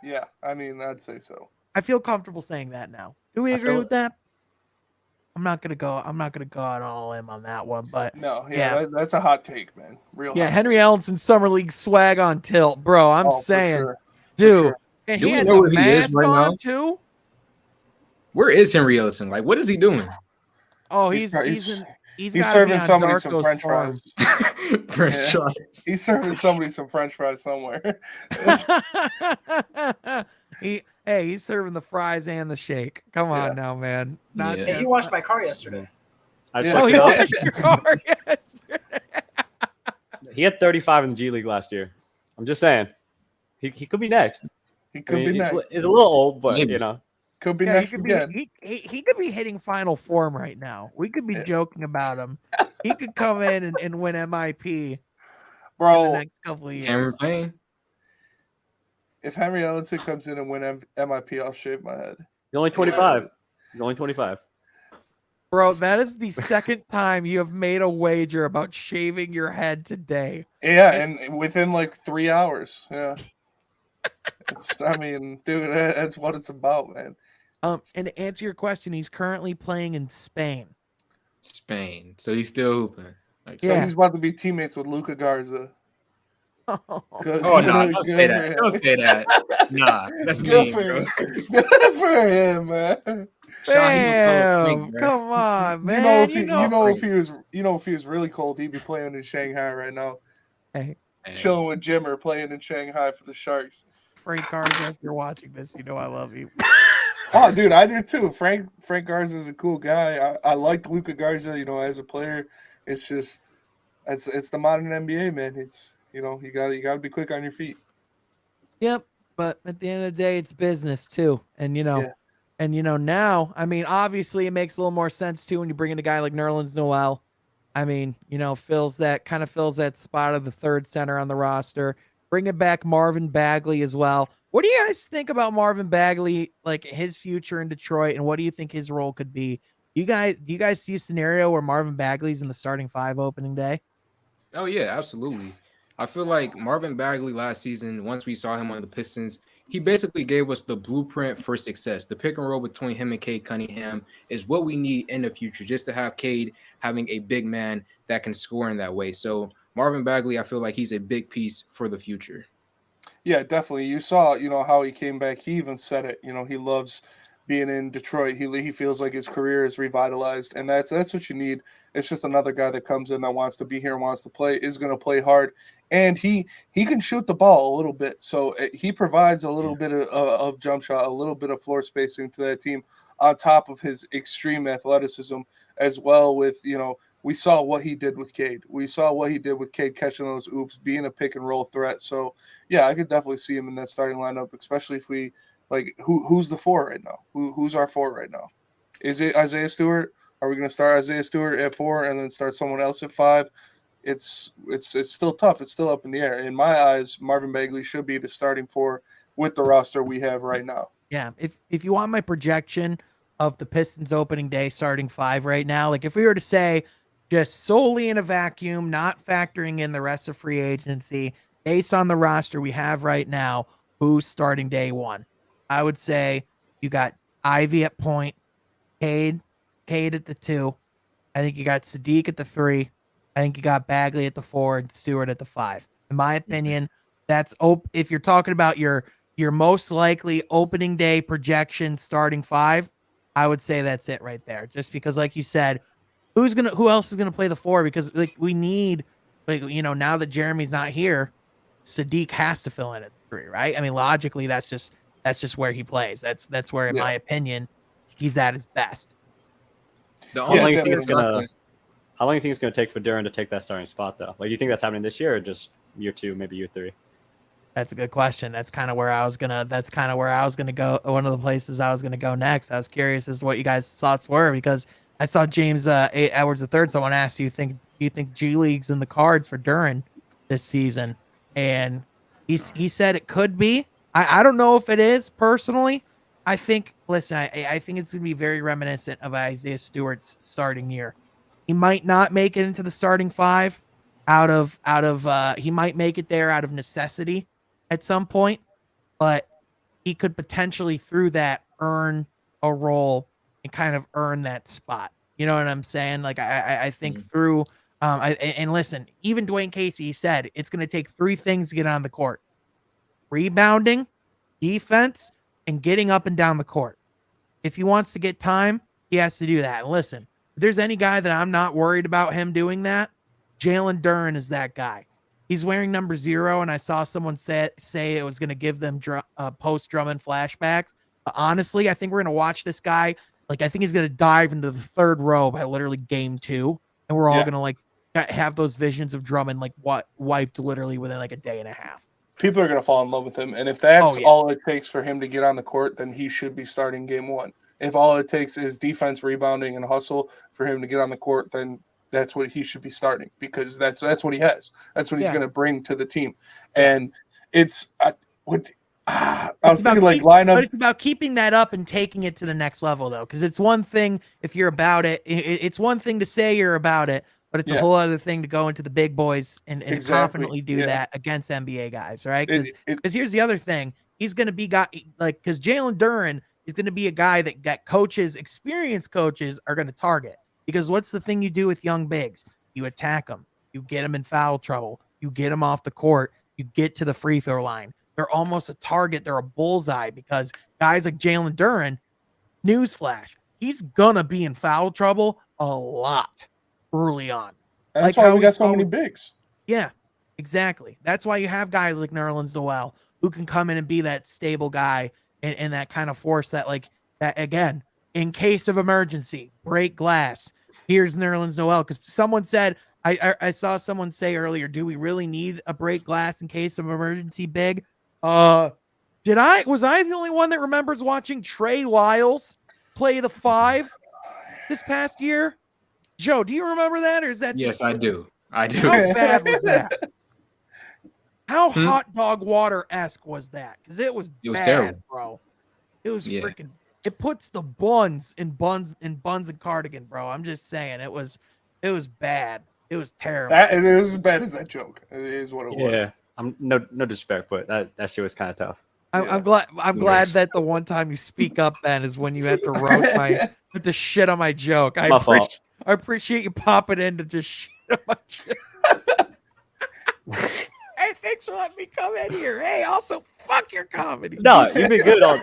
Yeah, I mean, I'd say so. I feel comfortable saying that now. Do we agree with that? I'm not gonna go out all in on that one, but no, that's a hot take, man. Real. Yeah, hot Henry take. Ellenson summer league swag on tilt, bro. I'm saying, for dude, sure. and Do he we had know the where he is mask right on now? too. Where is Henry Ellison? Like, what is he doing? Oh, He's he's serving somebody Darko's some French farm. fries. French fries. He's serving somebody some French fries somewhere. He's serving the fries and the shake. Come on now, man. Not Yeah. Hey, he washed my car yesterday. I Yeah. just he looked it up. washed your car yesterday. He had 35 in the G League last year. I'm just saying. He could be next. He could be next. He's a little old, but Maybe. you know. Could be Yeah, next he could again. he could be hitting final form right now. We could be joking about him. He could come in and win MIP in the Bro, next couple of years. Cameron Payne. if Henry Ellenson comes in and win MIP, I'll shave my head. He's only 25. He's only 25. Bro, that is the second time you have made a wager about shaving your head today. Yeah, and within like 3 hours. Yeah. I mean, dude, that's what it's about, man. And to answer your question, he's currently playing in Spain. Spain. So he's still hooping. Like, So he's about to be teammates with Luka Garza. Good, oh, no, don't good say for that. him. Don't say that. Nah, that's Good mean, for bro. him. Good for him, man. Damn, come on, man. You know if he was really cold, he'd be playing in Shanghai right now. Hey, Chilling with Jimmer, playing in Shanghai for the Sharks. Frank Garza, if you're watching this, you know I love you. Oh, dude, I do too. Frank Garza is a cool guy. I liked Luka Garza, as a player. It's just it's the modern NBA, man. It's you gotta be quick on your feet. Yep, but at the end of the day, it's business too, and now, I mean, obviously, it makes a little more sense too when you bring in a guy like Nerlens Noel. I mean, fills that spot of the third center on the roster. Bringing back Marvin Bagley as well. What do you guys think about Marvin Bagley, like his future in Detroit, and what do you think his role could be? Do you guys see a scenario where Marvin Bagley's in the starting five opening day? Oh, yeah, absolutely. I feel like Marvin Bagley last season, once we saw him on the Pistons, he basically gave us the blueprint for success. The pick and roll between him and Cade Cunningham is what we need in the future, just to have Cade having a big man that can score in that way. So Marvin Bagley, I feel like he's a big piece for the future. Yeah, definitely. You saw, how he came back. He even said it. He loves being in Detroit. He feels like his career is revitalized, and that's what you need. It's just another guy that comes in that wants to be here and wants to play, is going to play hard, and he can shoot the ball a little bit. So he provides a little bit of jump shot, a little bit of floor spacing to that team on top of his extreme athleticism as well. With we saw what he did with Cade. We saw what he did with Cade catching those oops, being a pick and roll threat. So yeah, I could definitely see him in that starting lineup, especially if we who's the four right now? Who's our four right now? Is it Isaiah Stewart? Are we going to start Isaiah Stewart at 4 and then start someone else at 5? it's still tough. It's still up in the air. In my eyes, Marvin Bagley should be the starting four with the roster we have right now. Yeah, if you want my projection of the Pistons opening day starting five right now, like if we were to say just solely in a vacuum, not factoring in the rest of free agency, based on the roster we have right now, who's starting day one? I would say you got Ivy at point, Cade at the 2. I think you got Sadiq at the 3. I think you got Bagley at the 4 and Stewart at the 5. In my opinion, that's if you're talking about your most likely opening day projection starting 5, I would say that's it right there. Just because, like you said, who else is gonna play the 4? Because like we need, like, you know, now that Jeremy's not here, Sadiq has to fill in at 3, right? I mean, logically, that's just where he plays. That's where, in my opinion, he's at his best. The How long only do you think thing how long do you think it's going to take for Duren to take that starting spot, though? Like, you think that's happening this year or just year 2, maybe year 3? That's a good question. That's kind of where I was gonna go. One of the places I was gonna go next. I was curious as to what you guys' thoughts were, because I saw James Edwards III. Someone asked you, do you think G League's in the cards for Duren this season? And he said it could be. I don't know if it is personally. I think it's gonna be very reminiscent of Isaiah Stewart's starting year. He might not make it into the starting 5 he might make it there out of necessity at some point, but he could potentially through that earn a role and kind of earn that spot. You know what I'm saying? Like I think through and listen, even Dwayne Casey said it's going to take 3 things to get on the court: rebounding, defense, and getting up and down the court. If he wants to get time, he has to do that. And listen, if there's any guy that I'm not worried about him doing that, Jalen Duren is that guy. He's wearing number 0, and I saw someone say it was going to give them post-Drummond flashbacks. But honestly, I think we're going to watch this guy. Like, I think he's going to dive into the 3rd row by literally game 2, and we're all going to like have those visions of Drummond like wiped literally within like a day and a half. People are going to fall in love with him, and if that's all it takes for him to get on the court, then he should be starting game 1. If all it takes is defense, rebounding, and hustle for him to get on the court, then that's what he should be starting, because that's what he has. That's what he's going to bring to the team. And it's I was thinking like lineups. But it's about keeping that up and taking it to the next level, though, because it's one thing if you're about it. It's one thing to say you're about it, but it's a whole other thing to go into the big boys and confidently do that against NBA guys, right? Because here's the other thing: he's going to be because Jalen Duren is going to be a guy that coaches, experienced coaches, are going to target. Because what's the thing you do with young bigs? You attack them. You get them in foul trouble. You get them off the court. You get to the free throw line. They're almost a target. They're a bullseye, because guys like Jalen Duren, newsflash, he's going to be in foul trouble a lot early on. And that's why we got so many bigs. Yeah, exactly. That's why you have guys like Nerlens Noel who can come in and be that stable guy and that kind of force that again, in case of emergency, break glass. Here's Nerlens Noel, because someone said, I saw someone say earlier, do we really need a break glass in case of emergency big? Was I the only one that remembers watching Trey Lyles play the 5 this past year? Joe, do you remember that, or is that? Yes, I do. How bad was that? How hot dog water-esque was that? Because it was bad, terrible, bro. It was freaking. It puts the buns and cardigan, bro. I'm just saying, it was bad. It was terrible. It was as bad as that joke. It is what it was. Yeah, I'm no disrespect, but that shit was kind of tough. I'm glad that the one time you speak up, Ben, is when you have to roast to shit on my joke. I appreciate you popping in to just shit on my joke. Hey, thanks for letting me come in here. Hey, also, fuck your comedy. No, you've been good all.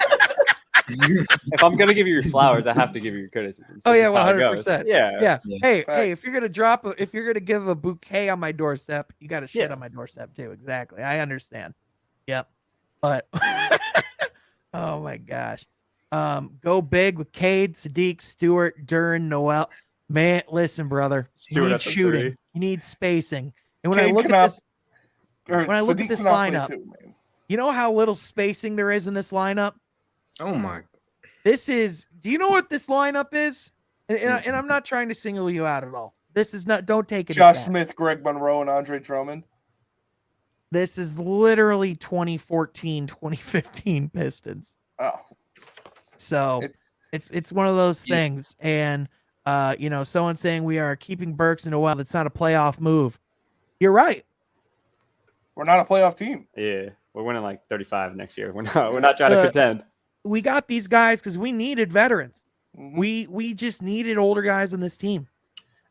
If I'm gonna give you your flowers, I have to give you your criticism. Oh yeah, 100%. Yeah. Hey, if you're gonna give a bouquet on my doorstep, you got to shit on my doorstep too. Exactly. I understand. Yep. But oh my gosh, go big with Cade, Sadiq, Stewart, Duren, Noel. Man, listen, brother, you need shooting, you need spacing, and when I look at this lineup, you know how little spacing there is in this lineup. Oh my! Do you know what this lineup is? And I'm not trying to single you out at all. This is not. Don't take it. Josh Smith, Greg Monroe, and Andre Drummond. This is literally 2014, 2015 Pistons. Oh, so it's one of those things. And someone saying we are keeping Burks in a while. That's not a playoff move. You're right. We're not a playoff team. Yeah, we're winning like 35 next year. We're not trying to pretend. We got these guys because we needed veterans. Mm-hmm. We just needed older guys on this team.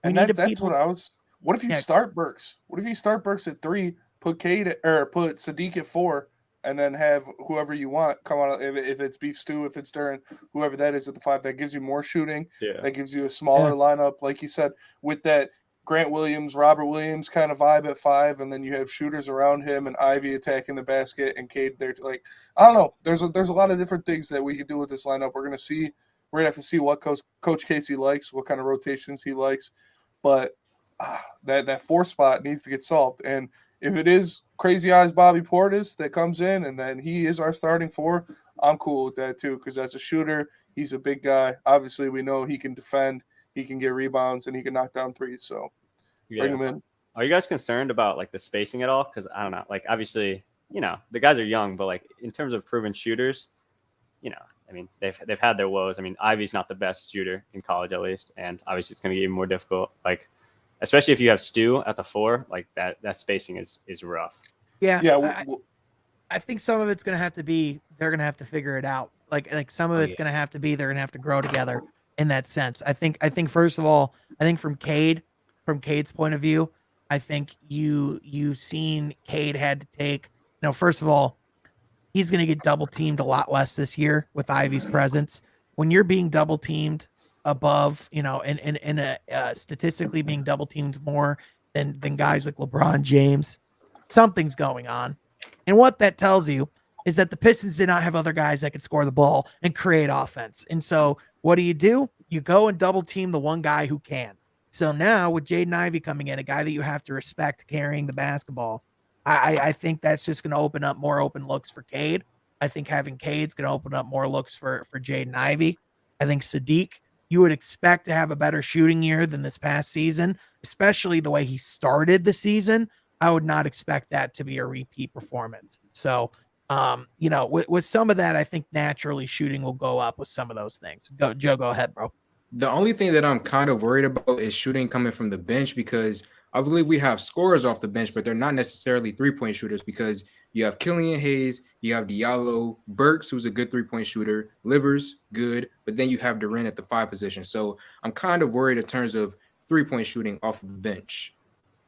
And that's what I was. What if you start Burks? What if you start Burks at 3, put put Sadiq at 4, and then have whoever you want come out? If it's Beef Stew, if it's Duren, whoever that is at the 5, that gives you more shooting. Yeah. That gives you a smaller lineup, like you said, with that Grant Williams, Robert Williams kind of vibe at 5, and then you have shooters around him and Ivy attacking the basket and Cade there. Like, I don't know. There's a lot of different things that we could do with this lineup. We're gonna have to see what Coach Casey likes, what kind of rotations he likes, but that 4 spot needs to get solved. And if it is Crazy Eyes Bobby Portis that comes in and then he is our starting 4, I'm cool with that too, because as a shooter, he's a big guy. Obviously, we know he can defend. He can get rebounds and he can knock down threes. So bring him in. Are you guys concerned about like the spacing at all? Because I don't know. Like obviously, the guys are young, but like in terms of proven shooters, I mean they've had their woes. I mean Ivy's not the best shooter in college at least, and obviously it's going to get even more difficult. Like especially if you have Stu at the 4, like that spacing is rough. Yeah. I think some of it's going to have to be they're going to have to figure it out. Like some of it's going to have to be they're going to have to grow together. In that sense, I think first of all, I think from Cade's point of view, I think you've seen Cade had to take, first of all, he's going to get double teamed a lot less this year with Ivy's presence. When you're being double teamed above, in a statistically being double teamed more than guys like LeBron James, something's going on. And what that tells you is that the Pistons did not have other guys that could score the ball and create offense. And so what do? You go and double team the one guy who can. So now with Jaden Ivey coming in, a guy that you have to respect carrying the basketball, I think that's just going to open up more open looks for Cade. I think having Cade's going to open up more looks for Jaden Ivey. I think Sadiq, you would expect to have a better shooting year than this past season, especially the way he started the season. I would not expect that to be a repeat performance. So, with some of that, I think naturally shooting will go up with some of those things. Joe, go ahead, bro. The only thing that I'm kind of worried about is shooting coming from the bench, because I believe we have scorers off the bench, but they're not necessarily 3-point shooters, because you have Killian Hayes, you have Diallo, Burks, who's a good 3-point shooter, Livers, good, but then you have Duren at the 5 position. So I'm kind of worried in terms of 3-point shooting off of the bench.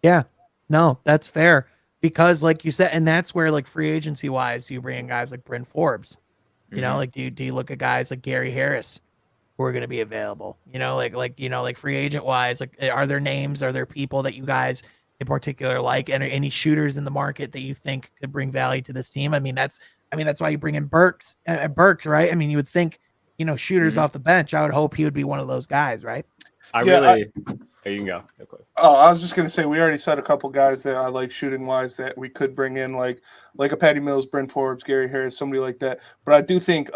Yeah, no, that's fair. Because like you said, and that's where like free agency wise, you bring in guys like Bryn Forbes, do you look at guys like Gary Harris who are going to be available, like free agent wise, like are there names, are there people that you guys in particular like, and any shooters in the market that you think could bring value to this team? I mean, that's why you bring in Burks, right? I mean, you would think, shooters off the bench. I would hope he would be one of those guys, right? There you can go. Oh, I was just gonna say we already said a couple guys that I like shooting wise that we could bring in, like a Patty Mills, Bryn Forbes, Gary Harris, somebody like that. But I do think,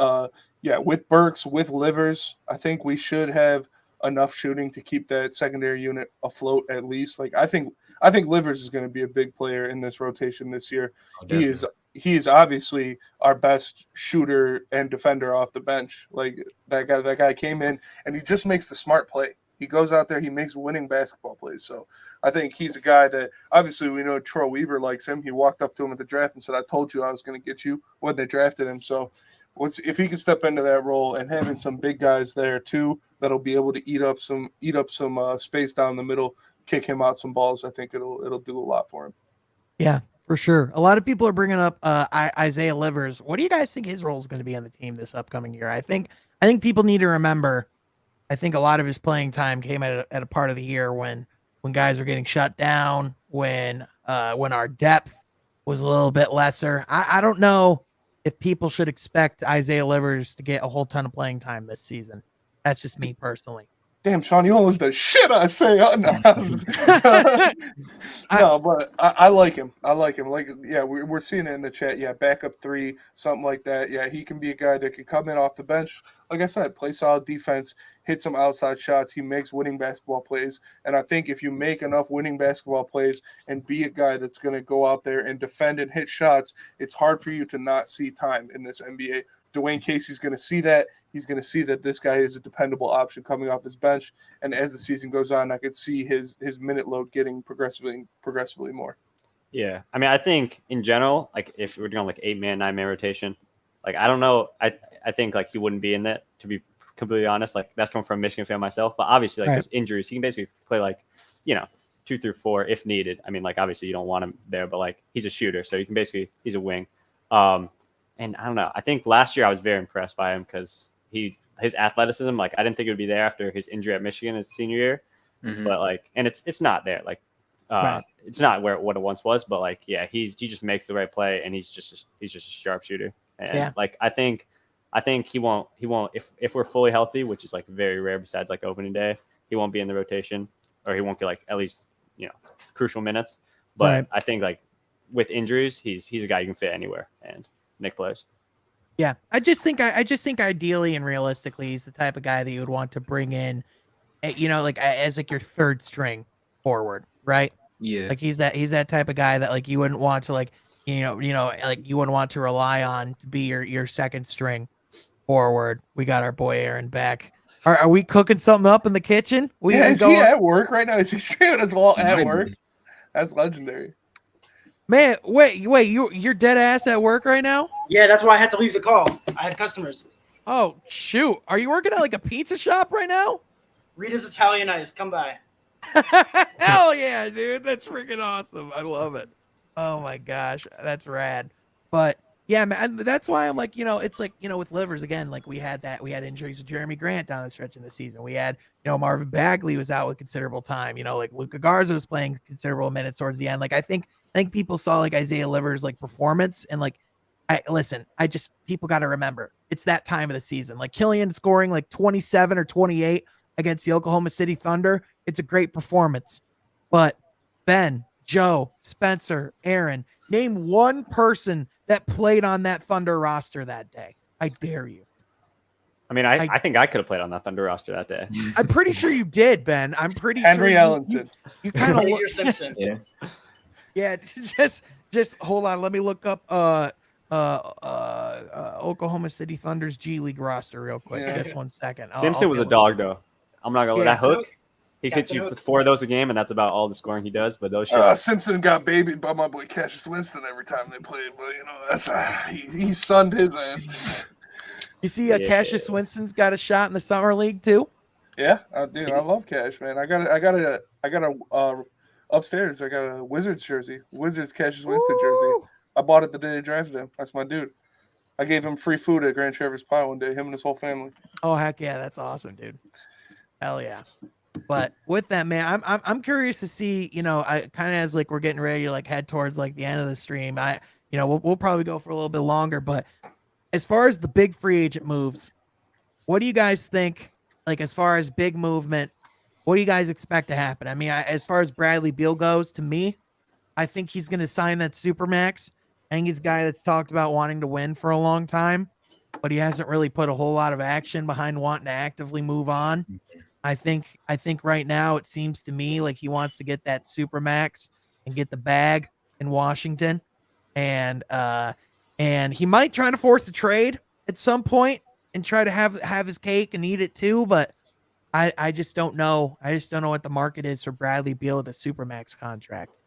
with Burks, with Livers, I think we should have enough shooting to keep that secondary unit afloat at least. Like I think Livers is going to be a big player in this rotation this year. Oh, he is obviously our best shooter and defender off the bench. Like that guy came in and he just makes the smart play. He goes out there, he makes winning basketball plays. So I think he's a guy that obviously we know Troy Weaver likes him. He walked up to him at the draft and said, "I told you I was going to get you," when they drafted him. So if he can step into that role and having some big guys there too, that'll be able to eat up some space down the middle, kick him out some balls, I think it'll do a lot for him. Yeah, for sure. A lot of people are bringing up Isaiah Livers. What do you guys think his role is going to be on the team this upcoming year? I think people need to remember, I think a lot of his playing time came at a part of the year when guys were getting shut down, when our depth was a little bit lesser. I don't know if people should expect Isaiah Livers to get a whole ton of playing time this season. That's just me personally. Damn, Sean, you almost the shit I say. No, but I like him. Like, yeah, we're seeing it in the chat. Yeah, backup 3, something like that. Yeah, he can be a guy that can come in off the bench, like I said, play solid defense, hit some outside shots. He makes winning basketball plays. And I think if you make enough winning basketball plays and be a guy that's going to go out there and defend and hit shots, it's hard for you to not see time in this NBA. Dwayne Casey's going to see that. He's going to see that this guy is a dependable option coming off his bench. And as the season goes on, I could see his minute load getting progressively more. Yeah. I mean, I think in general, like if we're doing like 8-man, 9-man rotation, like I don't know. I think like he wouldn't be in that, to be completely honest. Like that's coming from a Michigan fan myself. But obviously, like Right. there's injuries. He can basically play like, 2 through 4 if needed. I mean, like obviously you don't want him there, but like he's a shooter, so you can basically he's a wing. And I don't know. I think last year I was very impressed by him because his athleticism, like I didn't think it would be there after his injury at Michigan his senior year. Mhm. But like, and it's not there. Like Right. it's not what it once was, but like, yeah, he just makes the right play and he's just a sharpshooter. And Yeah. like, I think he won't, if we're fully healthy, which is like very rare besides like opening day, he won't be in the rotation or he won't get like at least, crucial minutes. But Right. I think like with injuries, he's a guy you can fit anywhere and Nick plays. Yeah, I just think ideally and realistically, he's the type of guy that you would want to bring in, like as like your third string forward, right? Yeah. Like he's that type of guy that like you wouldn't want to like like you wouldn't want to rely on to be your second string forward. We got our boy Aaron back. Are we cooking something up in the kitchen? Is he at work right now? Is he streaming as well at Might work? be. That's legendary. Man, wait, you're dead ass at work right now? Yeah, that's why I had to leave the call. I had customers. Oh shoot, are you working at like a pizza shop right now? Rita's Italian Ice, come by. Hell yeah, dude. That's freaking awesome. I love it. Oh my gosh. That's rad. But yeah, man, that's why I'm like, it's like, with Livers again, like we had injuries to Jeremy Grant down the stretch in the season. We had, Marvin Bagley was out with considerable time, like Luka Garza was playing considerable minutes towards the end. Like I think people saw like Isaiah Livers like performance and like people got to remember it's that time of the season. Like Killian scoring like 27 or 28 against the Oklahoma City Thunder. It's a great performance. But Ben, Joe, Spencer, Aaron, name one person that played on that Thunder roster that day. I dare you. I mean, I think I could have played on that Thunder roster that day. I'm pretty sure you did, Ben. I'm pretty Henry sure Ellenson. you kind of Xavier Simpson. Yeah. yeah. Just hold on. Let me look up Oklahoma City Thunder's G League roster real quick. Yeah. Just 1 second. Simpson was a dog though. I'm not gonna let that hook. He Captain hits you Hook. 4 of those a game, and that's about all the scoring he does. But those shit, Simpson got babied by my boy Cassius Winston every time they played, but that's he sunned his ass. You see, Yeah. Cassius Winston's got a shot in the summer league too. Yeah, dude, I love Cash, man. I got a upstairs. I got a Wizards jersey, Wizards Cassius Winston jersey. Woo! I bought it the day they drafted him. That's my dude. I gave him free food at Grand Traverse Pie one day. Him and his whole family. Oh heck yeah, that's awesome, dude. Hell yeah. But with that, man, I'm curious to see, I kind of as like we're getting ready to like head towards like the end of the stream. We'll probably go for a little bit longer, but as far as the big free agent moves, what do you guys think? Like as far as big movement, what do you guys expect to happen? I mean, as far as Bradley Beal goes, to me, I think he's going to sign that Supermax. I think he's a guy that's talked about wanting to win for a long time, but he hasn't really put a whole lot of action behind wanting to actively move on. I think right now it seems to me like he wants to get that Supermax and get the bag in Washington, and he might try to force a trade at some point and try to have his cake and eat it too. But I just don't know. I just don't know what the market is for Bradley Beal with a Supermax contract.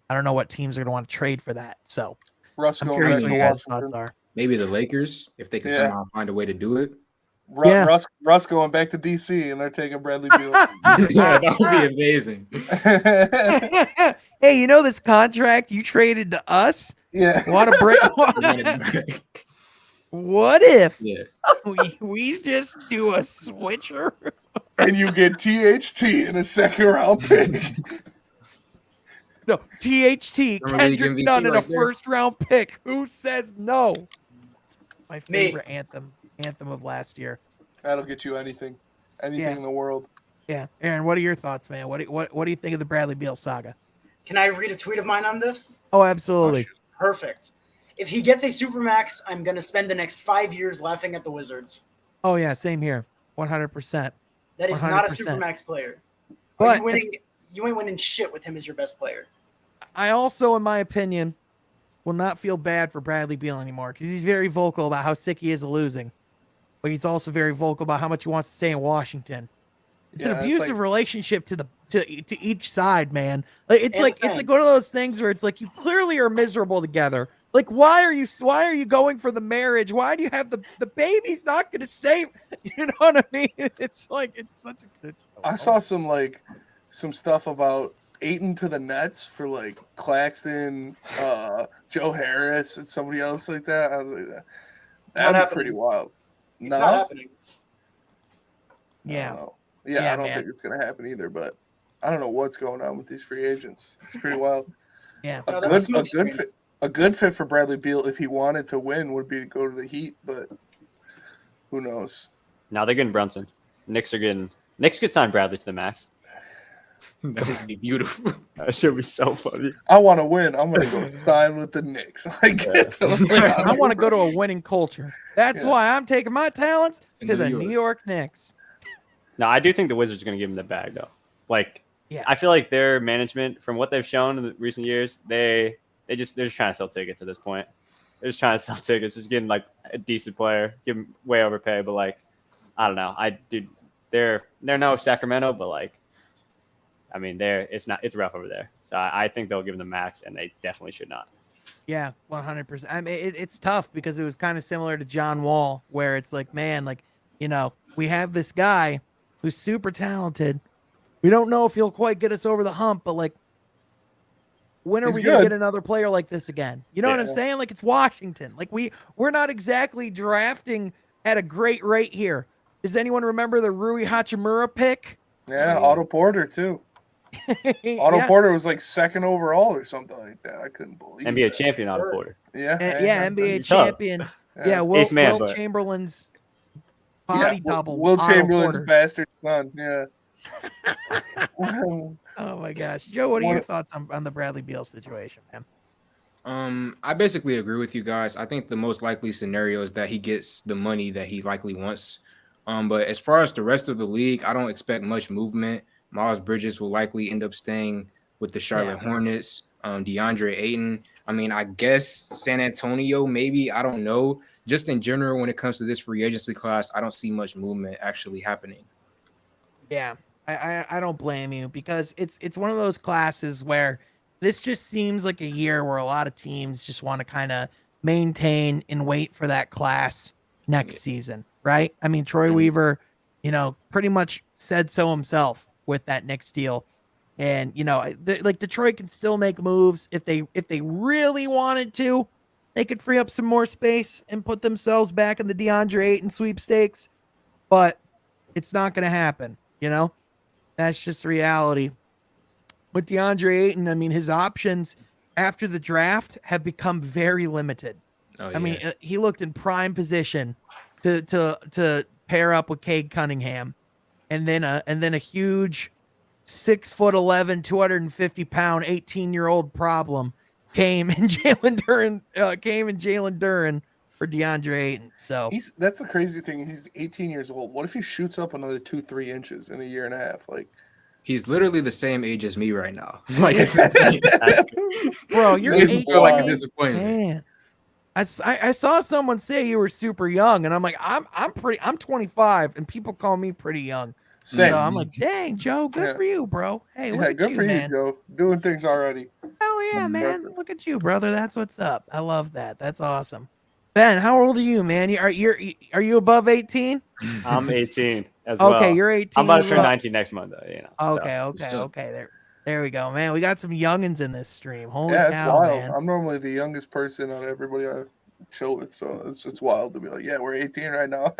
I don't know what teams are going to want to trade for that. So Russ I'm going curious back what to your guys' Washington. thoughts are. Maybe the Lakers, if they can Yeah. somehow find a way to do it. Yeah. Russ going back to DC, and they're taking Bradley Beal. Yeah, that would be amazing. Hey, this contract you traded to us? Yeah. Want to break? What if Yeah. we just do a switcher? And you get THT in a second round pick. No, THT, Remember League Kendrick MVP Nunn, and a right there? first round pick. Who says no? My Me. favorite anthem of last year. That'll get you anything Yeah. in the world. Yeah, Aaron, what are your thoughts, man? What do you think of the Bradley Beal saga? Can I read a tweet of mine on this? Oh, absolutely. Perfect. If he gets a Supermax, I'm going to spend the next 5 years laughing at the Wizards. Oh yeah, same here. 100%. That is not a 100%. supermax player. But You ain't winning shit with him as your best player. I also, in my opinion, will not feel bad for Bradley Beal anymore because he's very vocal about how sick he is of losing. But he's also very vocal about how much he wants to stay in Washington. It's an abusive relationship to each side, man. Like it's like one of those things where it's like you clearly are miserable together. Like why are you going for the marriage? Why do you have the baby's not going to stay? You know what I mean? It's like it's such a good show. I saw some stuff about Ayton to the Nets for like Claxton, Joe Harris, and somebody else like that. I was like, that'd be pretty wild. It's not happening. Yeah. I don't think it's gonna happen either. But I don't know what's going on with these free agents. It's pretty wild. Yeah, a good fit for Bradley Beal if he wanted to win would be to go to the Heat, but who knows? Now they're getting Brunson. Knicks could sign Bradley to the max. That would be beautiful. That should be so funny. I want to win. I'm gonna go sign with the Knicks. I want to go to a winning culture. That's why I'm taking my talents to the New York Knicks. No, I do think the Wizards are going to give him the bag, though. Like, I feel like their management, from what they've shown in the recent years, they're just trying to sell tickets at this point. They're just trying to sell tickets, just getting like a decent player, give him way overpay. But like, I don't know. They're no Sacramento, but like, I mean, it's rough over there. So I think they'll give them the max, and they definitely should not. Yeah, 100%. I mean, it's tough because it was kind of similar to John Wall, where it's like, man, like, you know, we have this guy who's super talented. We don't know if he'll quite get us over the hump, but like, when are we going to get another player like this again? You know what I'm saying? Like, it's Washington. Like, we're not exactly drafting at a great rate here. Does anyone remember the Rui Hachimura pick? Yeah, Otto Porter too. Otto Porter was like second overall or something like that. I couldn't believe NBA champion Otto Porter. Yeah, NBA champion. Yeah, Will Chamberlain's body double. Will Chamberlain's bastard son. Yeah. Oh my gosh, Joe, what are your thoughts on the Bradley Beal situation, man? I basically agree with you guys. I think the most likely scenario is that he gets the money that he likely wants. But as far as the rest of the league, I don't expect much movement. Miles Bridges will likely end up staying with the Charlotte Hornets. DeAndre Ayton. I mean, I guess San Antonio, maybe. I don't know. Just in general, when it comes to this free agency class, I don't see much movement actually happening. Yeah, I don't blame you because it's one of those classes where this just seems like a year where a lot of teams just want to kind of maintain and wait for that class next season, right? I mean, Troy Weaver, you know, pretty much said so himself with that Knicks deal. And, you know, like Detroit can still make moves if they really wanted to. They could free up some more space and put themselves back in the DeAndre Ayton sweepstakes, but it's not going to happen. You know, that's just reality. With DeAndre Ayton, I mean, his options after the draft have become very limited. I mean, he looked in prime position to pair up with Cade Cunningham, and then a huge 6'11", 250-pound, 18-year-old problem came in Jalen Duren for DeAndre Ayton. So that's the crazy thing. He's 18 years old. What if he shoots up another 2-3 inches in a year and a half? Like, he's literally the same age as me right now. Like, bro, you're 18. Like a disappointment. Man. I saw someone say you were super young, and I'm like, I'm 25, and people call me pretty young. Same. So I'm like, dang, Joe, good for you, bro. Hey, look at good you, for man. you, Joe. Doing things already. Oh yeah, man. Look at you, brother. That's what's up. I love that. That's awesome. Ben, how old are you, man? Are you above 18? I'm 18 as well. Okay, you're 18. I'm about to turn 19 next Monday. You know. Okay. There we go, man. We got some youngins in this stream. Holy cow, it's wild. Man. I'm normally the youngest person on everybody I chill with, so it's wild to be like, yeah, we're 18 right now.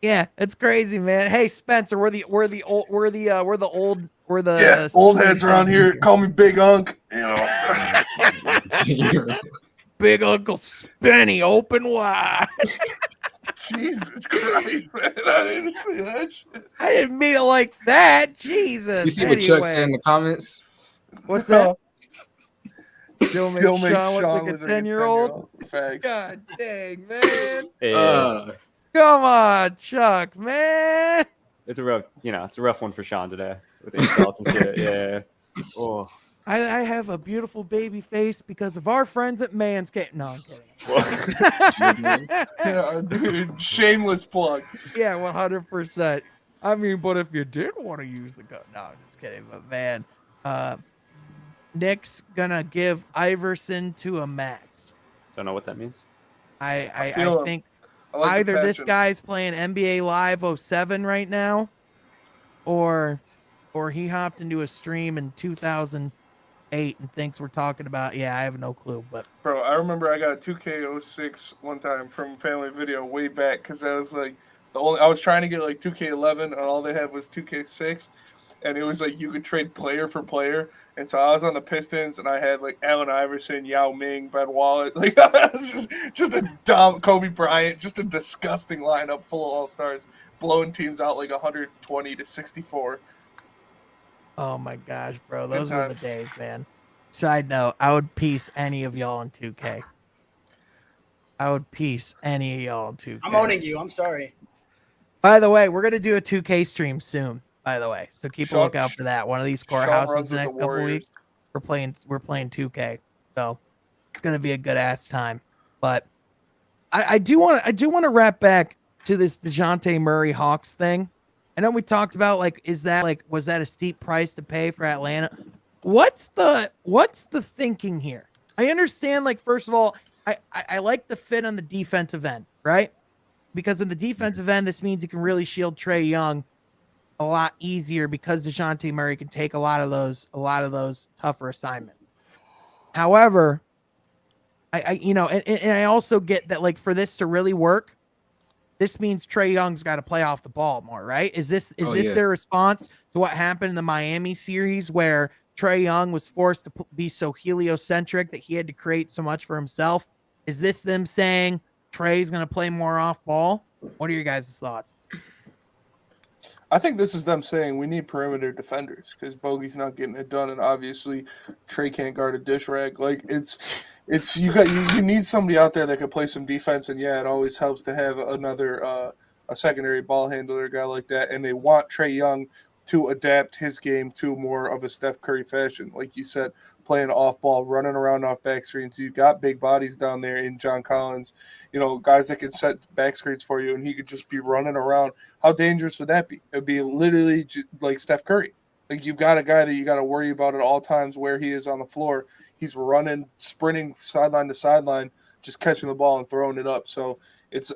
Yeah, it's crazy, man. Hey, Spencer, we're the old heads around here. Call me Big Unk. You know. Big Uncle Spenny, open wide. Jesus Christ, man! I didn't see that shit. I didn't mean it like that. Jesus. You see what Chuck said in the comments? What's that? Joe makes Sean look like a 10-year-old. Facts. God dang, man. Come on, Chuck, man. It's a rough one for Sean today with the insults and shit. Yeah. Oh. I have a beautiful baby face because of our friends at Manscaped. No, I'm kidding. Yeah, dude, shameless plug. Yeah, 100%. I mean, but if you did want to use the gun, no, I'm just kidding. But man, Knicks gonna give Iverson to a max. Don't know what that means. I think I like the either this passion. guy's playing NBA Live 07 right now, or he hopped into a stream in 2008 and thinks we're talking about. Yeah, I have no clue, but Bro, I remember I got 2K06 one time from Family Video way back because I was like I was trying to get like 2K11 and all they had was 2K6, and it was like you could trade player for player. And so I was on the Pistons and I had like Allen Iverson, Yao Ming, Ben Wallet, like just a dumb Kobe Bryant, just a disgusting lineup full of all stars, blowing teams out like 120-64. oh my gosh, bro, Good those were the times. days, man. Side note, I would piece any of y'all in 2K. I would piece any of y'all in 2K. I'm owning you. I'm sorry. By the way, we're gonna do a 2K stream soon. By the way, so keep a Sean- lookout for that. One of these Sean scorehouses runs the with next the couple Warriors. weeks. We're playing 2K, so it's gonna be a good ass time. But I do want to wrap back to this DeJounte Murray Hawks thing. I know we talked about was that a steep price to pay for Atlanta? What's the thinking here? I understand, first of all, I like the fit on the defensive end, right? Because in the defensive end, this means you can really shield Trae Young a lot easier because DeJounte Murray can take a lot of those tougher assignments. However, I also get that for this to really work, this means Trae Young's got to play off the ball more, right? Is this their response to what happened in the Miami series where Trae Young was forced to be so heliocentric that he had to create so much for himself? Is this them saying Trae's going to play more off ball? What are your guys' thoughts? I think this is them saying we need perimeter defenders because Bogey's not getting it done, and obviously Trae can't guard a dish rag. It's you need somebody out there that can play some defense, and yeah, it always helps to have another a secondary ball handler guy like that. And they want Trae Young to adapt his game to more of a Steph Curry fashion, like you said, playing off ball, running around off back screens. You got big bodies down there in John Collins, guys that can set back screens for you, and he could just be running around. How dangerous would that be? It would be literally like Steph Curry. Like you've got a guy that you got to worry about at all times where he is on the floor. He's running, sprinting sideline to sideline, just catching the ball and throwing it up. So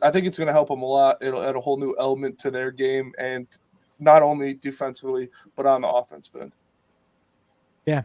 I think it's going to help them a lot. It'll add a whole new element to their game, and not only defensively, but on the offensive end. Yeah,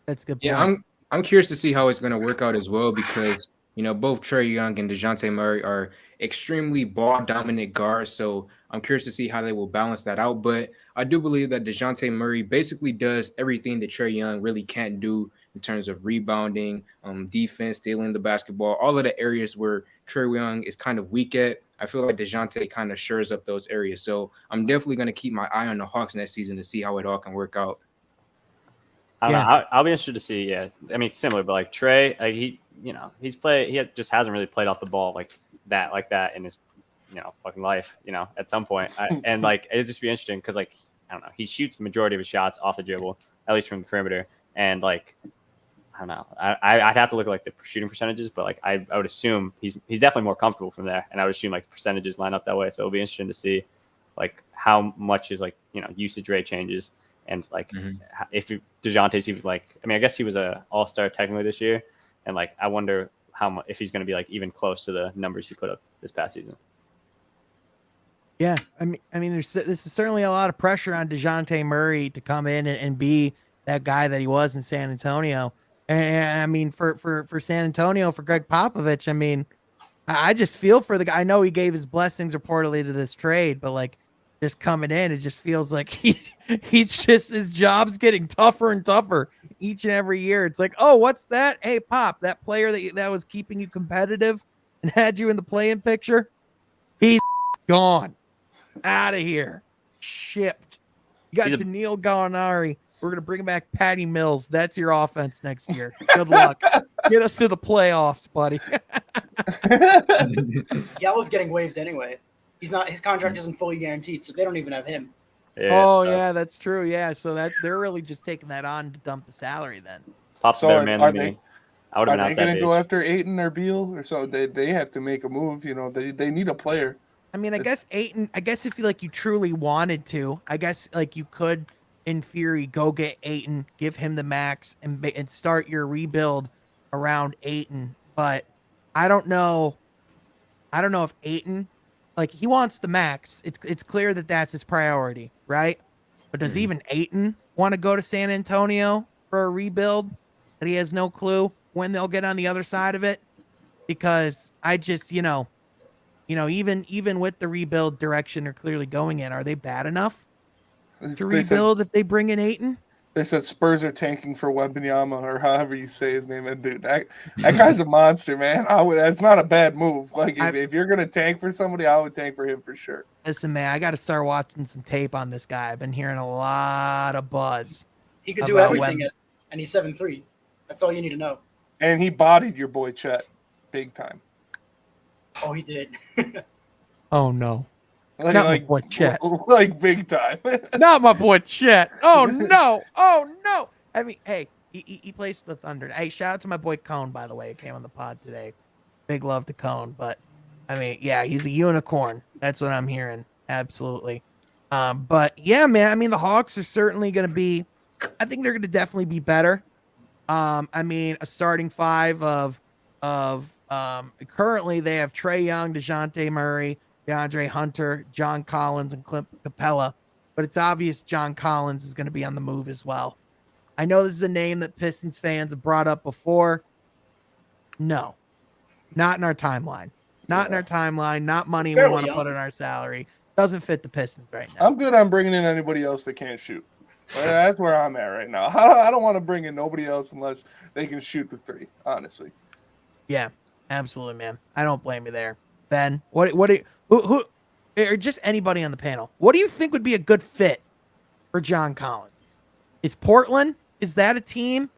that's a good point. Yeah, I'm curious to see how it's going to work out as well because, both Trae Young and DeJounte Murray are extremely ball-dominant guards, so I'm curious to see how they will balance that out. But I do believe that DeJounte Murray basically does everything that Trae Young really can't do in terms of rebounding, defense, stealing the basketball, all of the areas where Trae Young is kind of weak at. I feel like DeJounte kind of shores up those areas. So I'm definitely going to keep my eye on the Hawks next season to see how it all can work out. I don't know. I'll be interested to see. Yeah, I mean, similar, but Trae, he just hasn't really played off the ball like that in his, fucking life. At some point, and it'd just be interesting because I don't know, he shoots the majority of his shots off the dribble, at least from the perimeter, and I don't know. I'd have to look at the shooting percentages, but I would assume he's definitely more comfortable from there, and I would assume the percentages line up that way. So it'll be interesting to see how much his usage rate changes, and if DeJounte's even I guess he was a all-star technically this year, and I wonder how much if he's going to be even close to the numbers he put up this past season. Yeah, I mean, this is certainly a lot of pressure on DeJounte Murray to come in and be that guy that he was in San Antonio. And I mean, for San Antonio, for Greg Popovich, I mean, I just feel for the guy. I know he gave his blessings reportedly to this trade, but just coming in, it just feels like he's just his job's getting tougher and tougher each and every year. It's oh, what's that? Hey, Pop, that player that was keeping you competitive and had you in the play-in picture, he's gone, out of here, shipped. You got Daniil Gallinari. We're gonna bring back Patty Mills. That's your offense next year. Good luck. Get us to the playoffs, buddy. Gallo's getting waived anyway. He's not. His contract isn't fully guaranteed, so they don't even have him. Yeah, yeah, that's true. Yeah, so that they're really just taking that on to dump the salary then. Pop's a better man than me. I would have been out that going to go bitch. after Ayton or Beal or so? They have to make a move. They need a player. I mean, I guess Ayton. I guess if you truly wanted to, I guess you could, in theory, go get Ayton, give him the max, and start your rebuild around Ayton. But I don't know. I don't know if Ayton, he wants the max. It's clear that that's his priority, right? But does even Ayton want to go to San Antonio for a rebuild that he has no clue when they'll get on the other side of it? Because I just, even with the rebuild direction they're clearly going in, are they bad enough to rebuild if they bring in Ayton? They said Spurs are tanking for Wembanyama, or however you say his name. And dude, that guy's a monster, man. That's not a bad move. If you're gonna tank for somebody, I would tank for him for sure. Listen, man, I got to start watching some tape on this guy. I've been hearing a lot of buzz. He could do everything, and he's 7'3". That's all you need to know. And he bodied your boy Chet, big time. Oh, he did. Oh no. Not my boy Chet. Big time. Not my boy Chet. Oh no. Oh no. I mean, hey, he plays the Thunder. Hey, shout out to my boy Cone, by the way. He came on the pod today. Big love to Cone. But I mean, yeah, he's a unicorn. That's what I'm hearing. Absolutely. But yeah, man, I mean, the Hawks are certainly going to be, I think they're going to definitely be better. I mean, a starting five of currently they have Trae Young, DeJounte Murray, DeAndre Hunter, John Collins, and Clint Capella. But it's obvious John Collins is going to be on the move as well. I know this is a name that Pistons fans have brought up before. No, not in our timeline. Not in our timeline. Not money we want to put in our salary. Doesn't fit the Pistons right now. I'm good on bringing in anybody else that can't shoot. That's where I'm at right now. I don't want to bring in nobody else unless they can shoot the three, honestly. Yeah, absolutely, man. I don't blame you there. Ben, who or just anybody on the panel, what do you think would be a good fit for John Collins? Is Portland, is that a team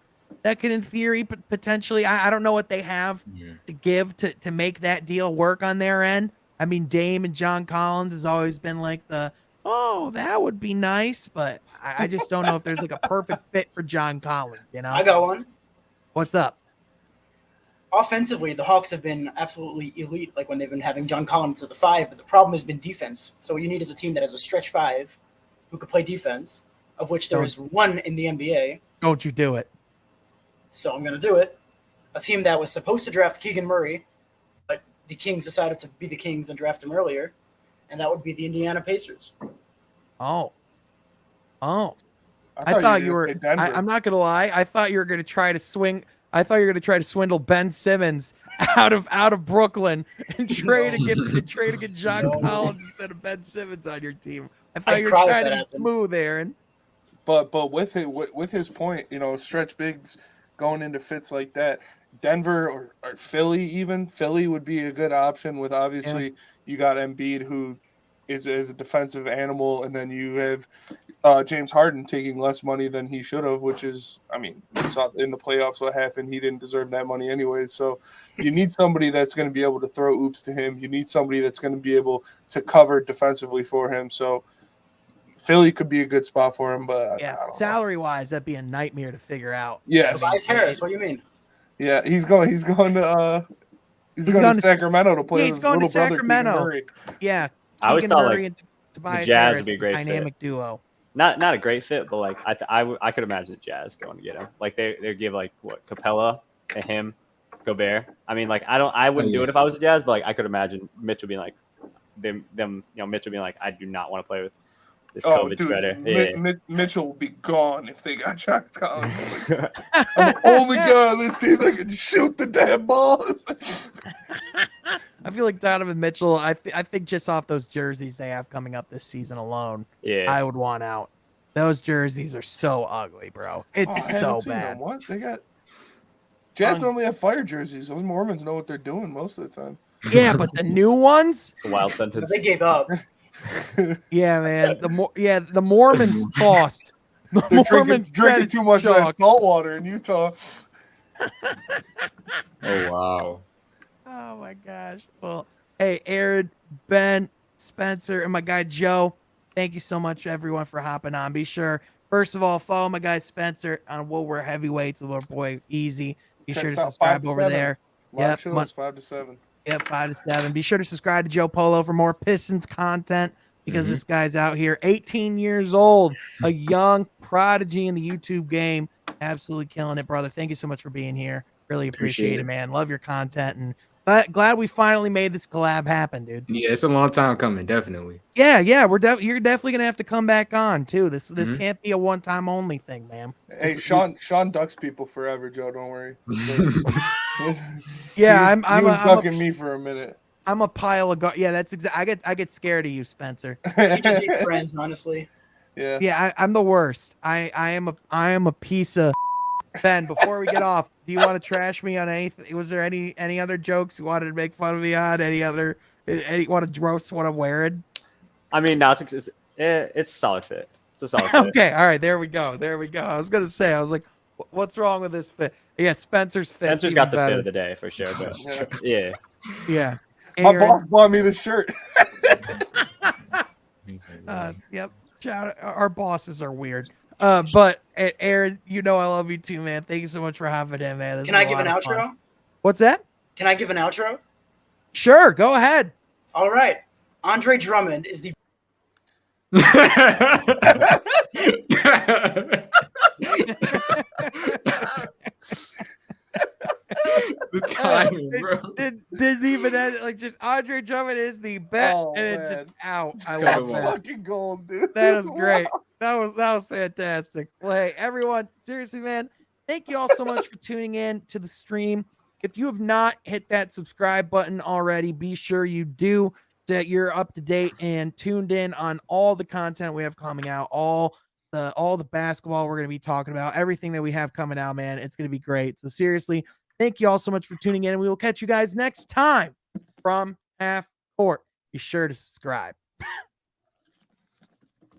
that could, in theory, potentially, I don't know what they have to give to make that deal work on their end. I mean, Dame and John Collins has always been like that would be nice, but I just don't know if there's a perfect fit for John Collins, I got one. What's up? Offensively, the Hawks have been absolutely elite, when they've been having John Collins at the 5, but the problem has been defense. So what you need is a team that has a stretch 5 who could play defense, of which there is one in the NBA. Don't you do it. So I'm going to do it. A team that was supposed to draft Keegan Murray, but the Kings decided to be the Kings and draft him earlier, and that would be the Indiana Pacers. Oh. I thought you were I'm not going to lie. I thought you were going to try to swindle Ben Simmons out of Brooklyn and trade to get John Collins instead of Ben Simmons on your team. I thought you were trying to be smooth, Aaron. But with his point, stretch bigs going into fits like that, Denver or Philly, even Philly would be a good option. With obviously you got Embiid, who is a defensive animal, and then you have James Harden taking less money than he should have, which is, I mean, we saw in the playoffs what happened. He didn't deserve that money anyway. So you need somebody that's going to be able to throw oops to him. You need somebody that's going to be able to cover defensively for him. So Philly could be a good spot for him, but salary-wise, that'd be a nightmare to figure out. Yes. Tobias Harris, what do you mean? Yeah, he's going to Sacramento to play with his little brother, Keegan Murray. Yeah. I always thought the Jazz would be a great dynamic duo. Not a great fit, but I could imagine the Jazz going to get him. They give Capella and him, Gobert. I mean, I wouldn't do it if I was the Jazz, but I could imagine Mitchell being Mitchell being I do not want to play with this COVID spreader. Mitchell will be gone if they got John Collins. I'm the only guy on this team that can shoot the damn balls. I feel like Donovan Mitchell, I think just off those jerseys they have coming up this season alone, I would want out. Those jerseys are so ugly, bro. It's so bad. What? They got Jazz normally have fire jerseys. Those Mormons know what they're doing most of the time. Yeah, but the new ones? It's a wild sentence. They gave up. Yeah, man. The Mormons cost. They're drinking too much of that salt water in Utah. Oh wow. Oh my gosh. Well, hey, Aaron, Ben, Spencer, and my guy Joe. Thank you so much, everyone, for hopping on. Be sure, first of all, follow my guy Spencer on What We're Heavyweights with our boy Easy. Be sure to subscribe over there. Live shows 5 to 7. Yep, 5 to 7. Be sure to subscribe to Joe Polo for more Pistons content because this guy's out here, 18 years old, a young prodigy in the YouTube game, absolutely killing it, brother. Thank you so much for being here. Really appreciate it, man. Love your content, and glad we finally made this collab happen, dude. Yeah, it's a long time coming, definitely. Yeah, you're definitely gonna have to come back on too. This can't be a one-time only thing, man. Hey, Sean ducks people forever, Joe. Don't worry. Yeah, he was ducking me for a minute. I'm a pile of yeah. That's exactly. I get scared of you, Spencer. We just need friends, honestly. Yeah. Yeah, I'm the worst. I am a piece of. Ben, before we get off, do you want to trash me on anything? Was there any other jokes you wanted to make fun of me on? Any want to roast what I'm wearing? I mean, no, it's a solid fit. It's a solid fit. Okay, all right, there we go. I was gonna say, I was like, what's wrong with this fit? Yeah, Spencer's fit. Spencer's got the fit of the day for sure. But yeah. My boss bought me the shirt. Yep. Our bosses are weird. But Aaron, I love you too, man. Thank you so much for hopping in, man. Can I give an outro? Fun. What's that? Can I give an outro? Sure, go ahead. All right. Andre Drummond is the The timing, bro. Didn't even end it. Like, just Andre Drummond is the bet, and it's just out. I love That's that. fucking gold, dude. That was great. That was fantastic. Well, hey, everyone, seriously, man, thank you all so much for tuning in to the stream. If you have not hit that subscribe button already, be sure you do, so that you're up to date and tuned in on all the content we have coming out, all the basketball we're going to be talking about, everything that we have coming out, man. It's going to be great. So seriously, thank you all so much for tuning in, and we will catch you guys next time from Half Court. Be sure to subscribe.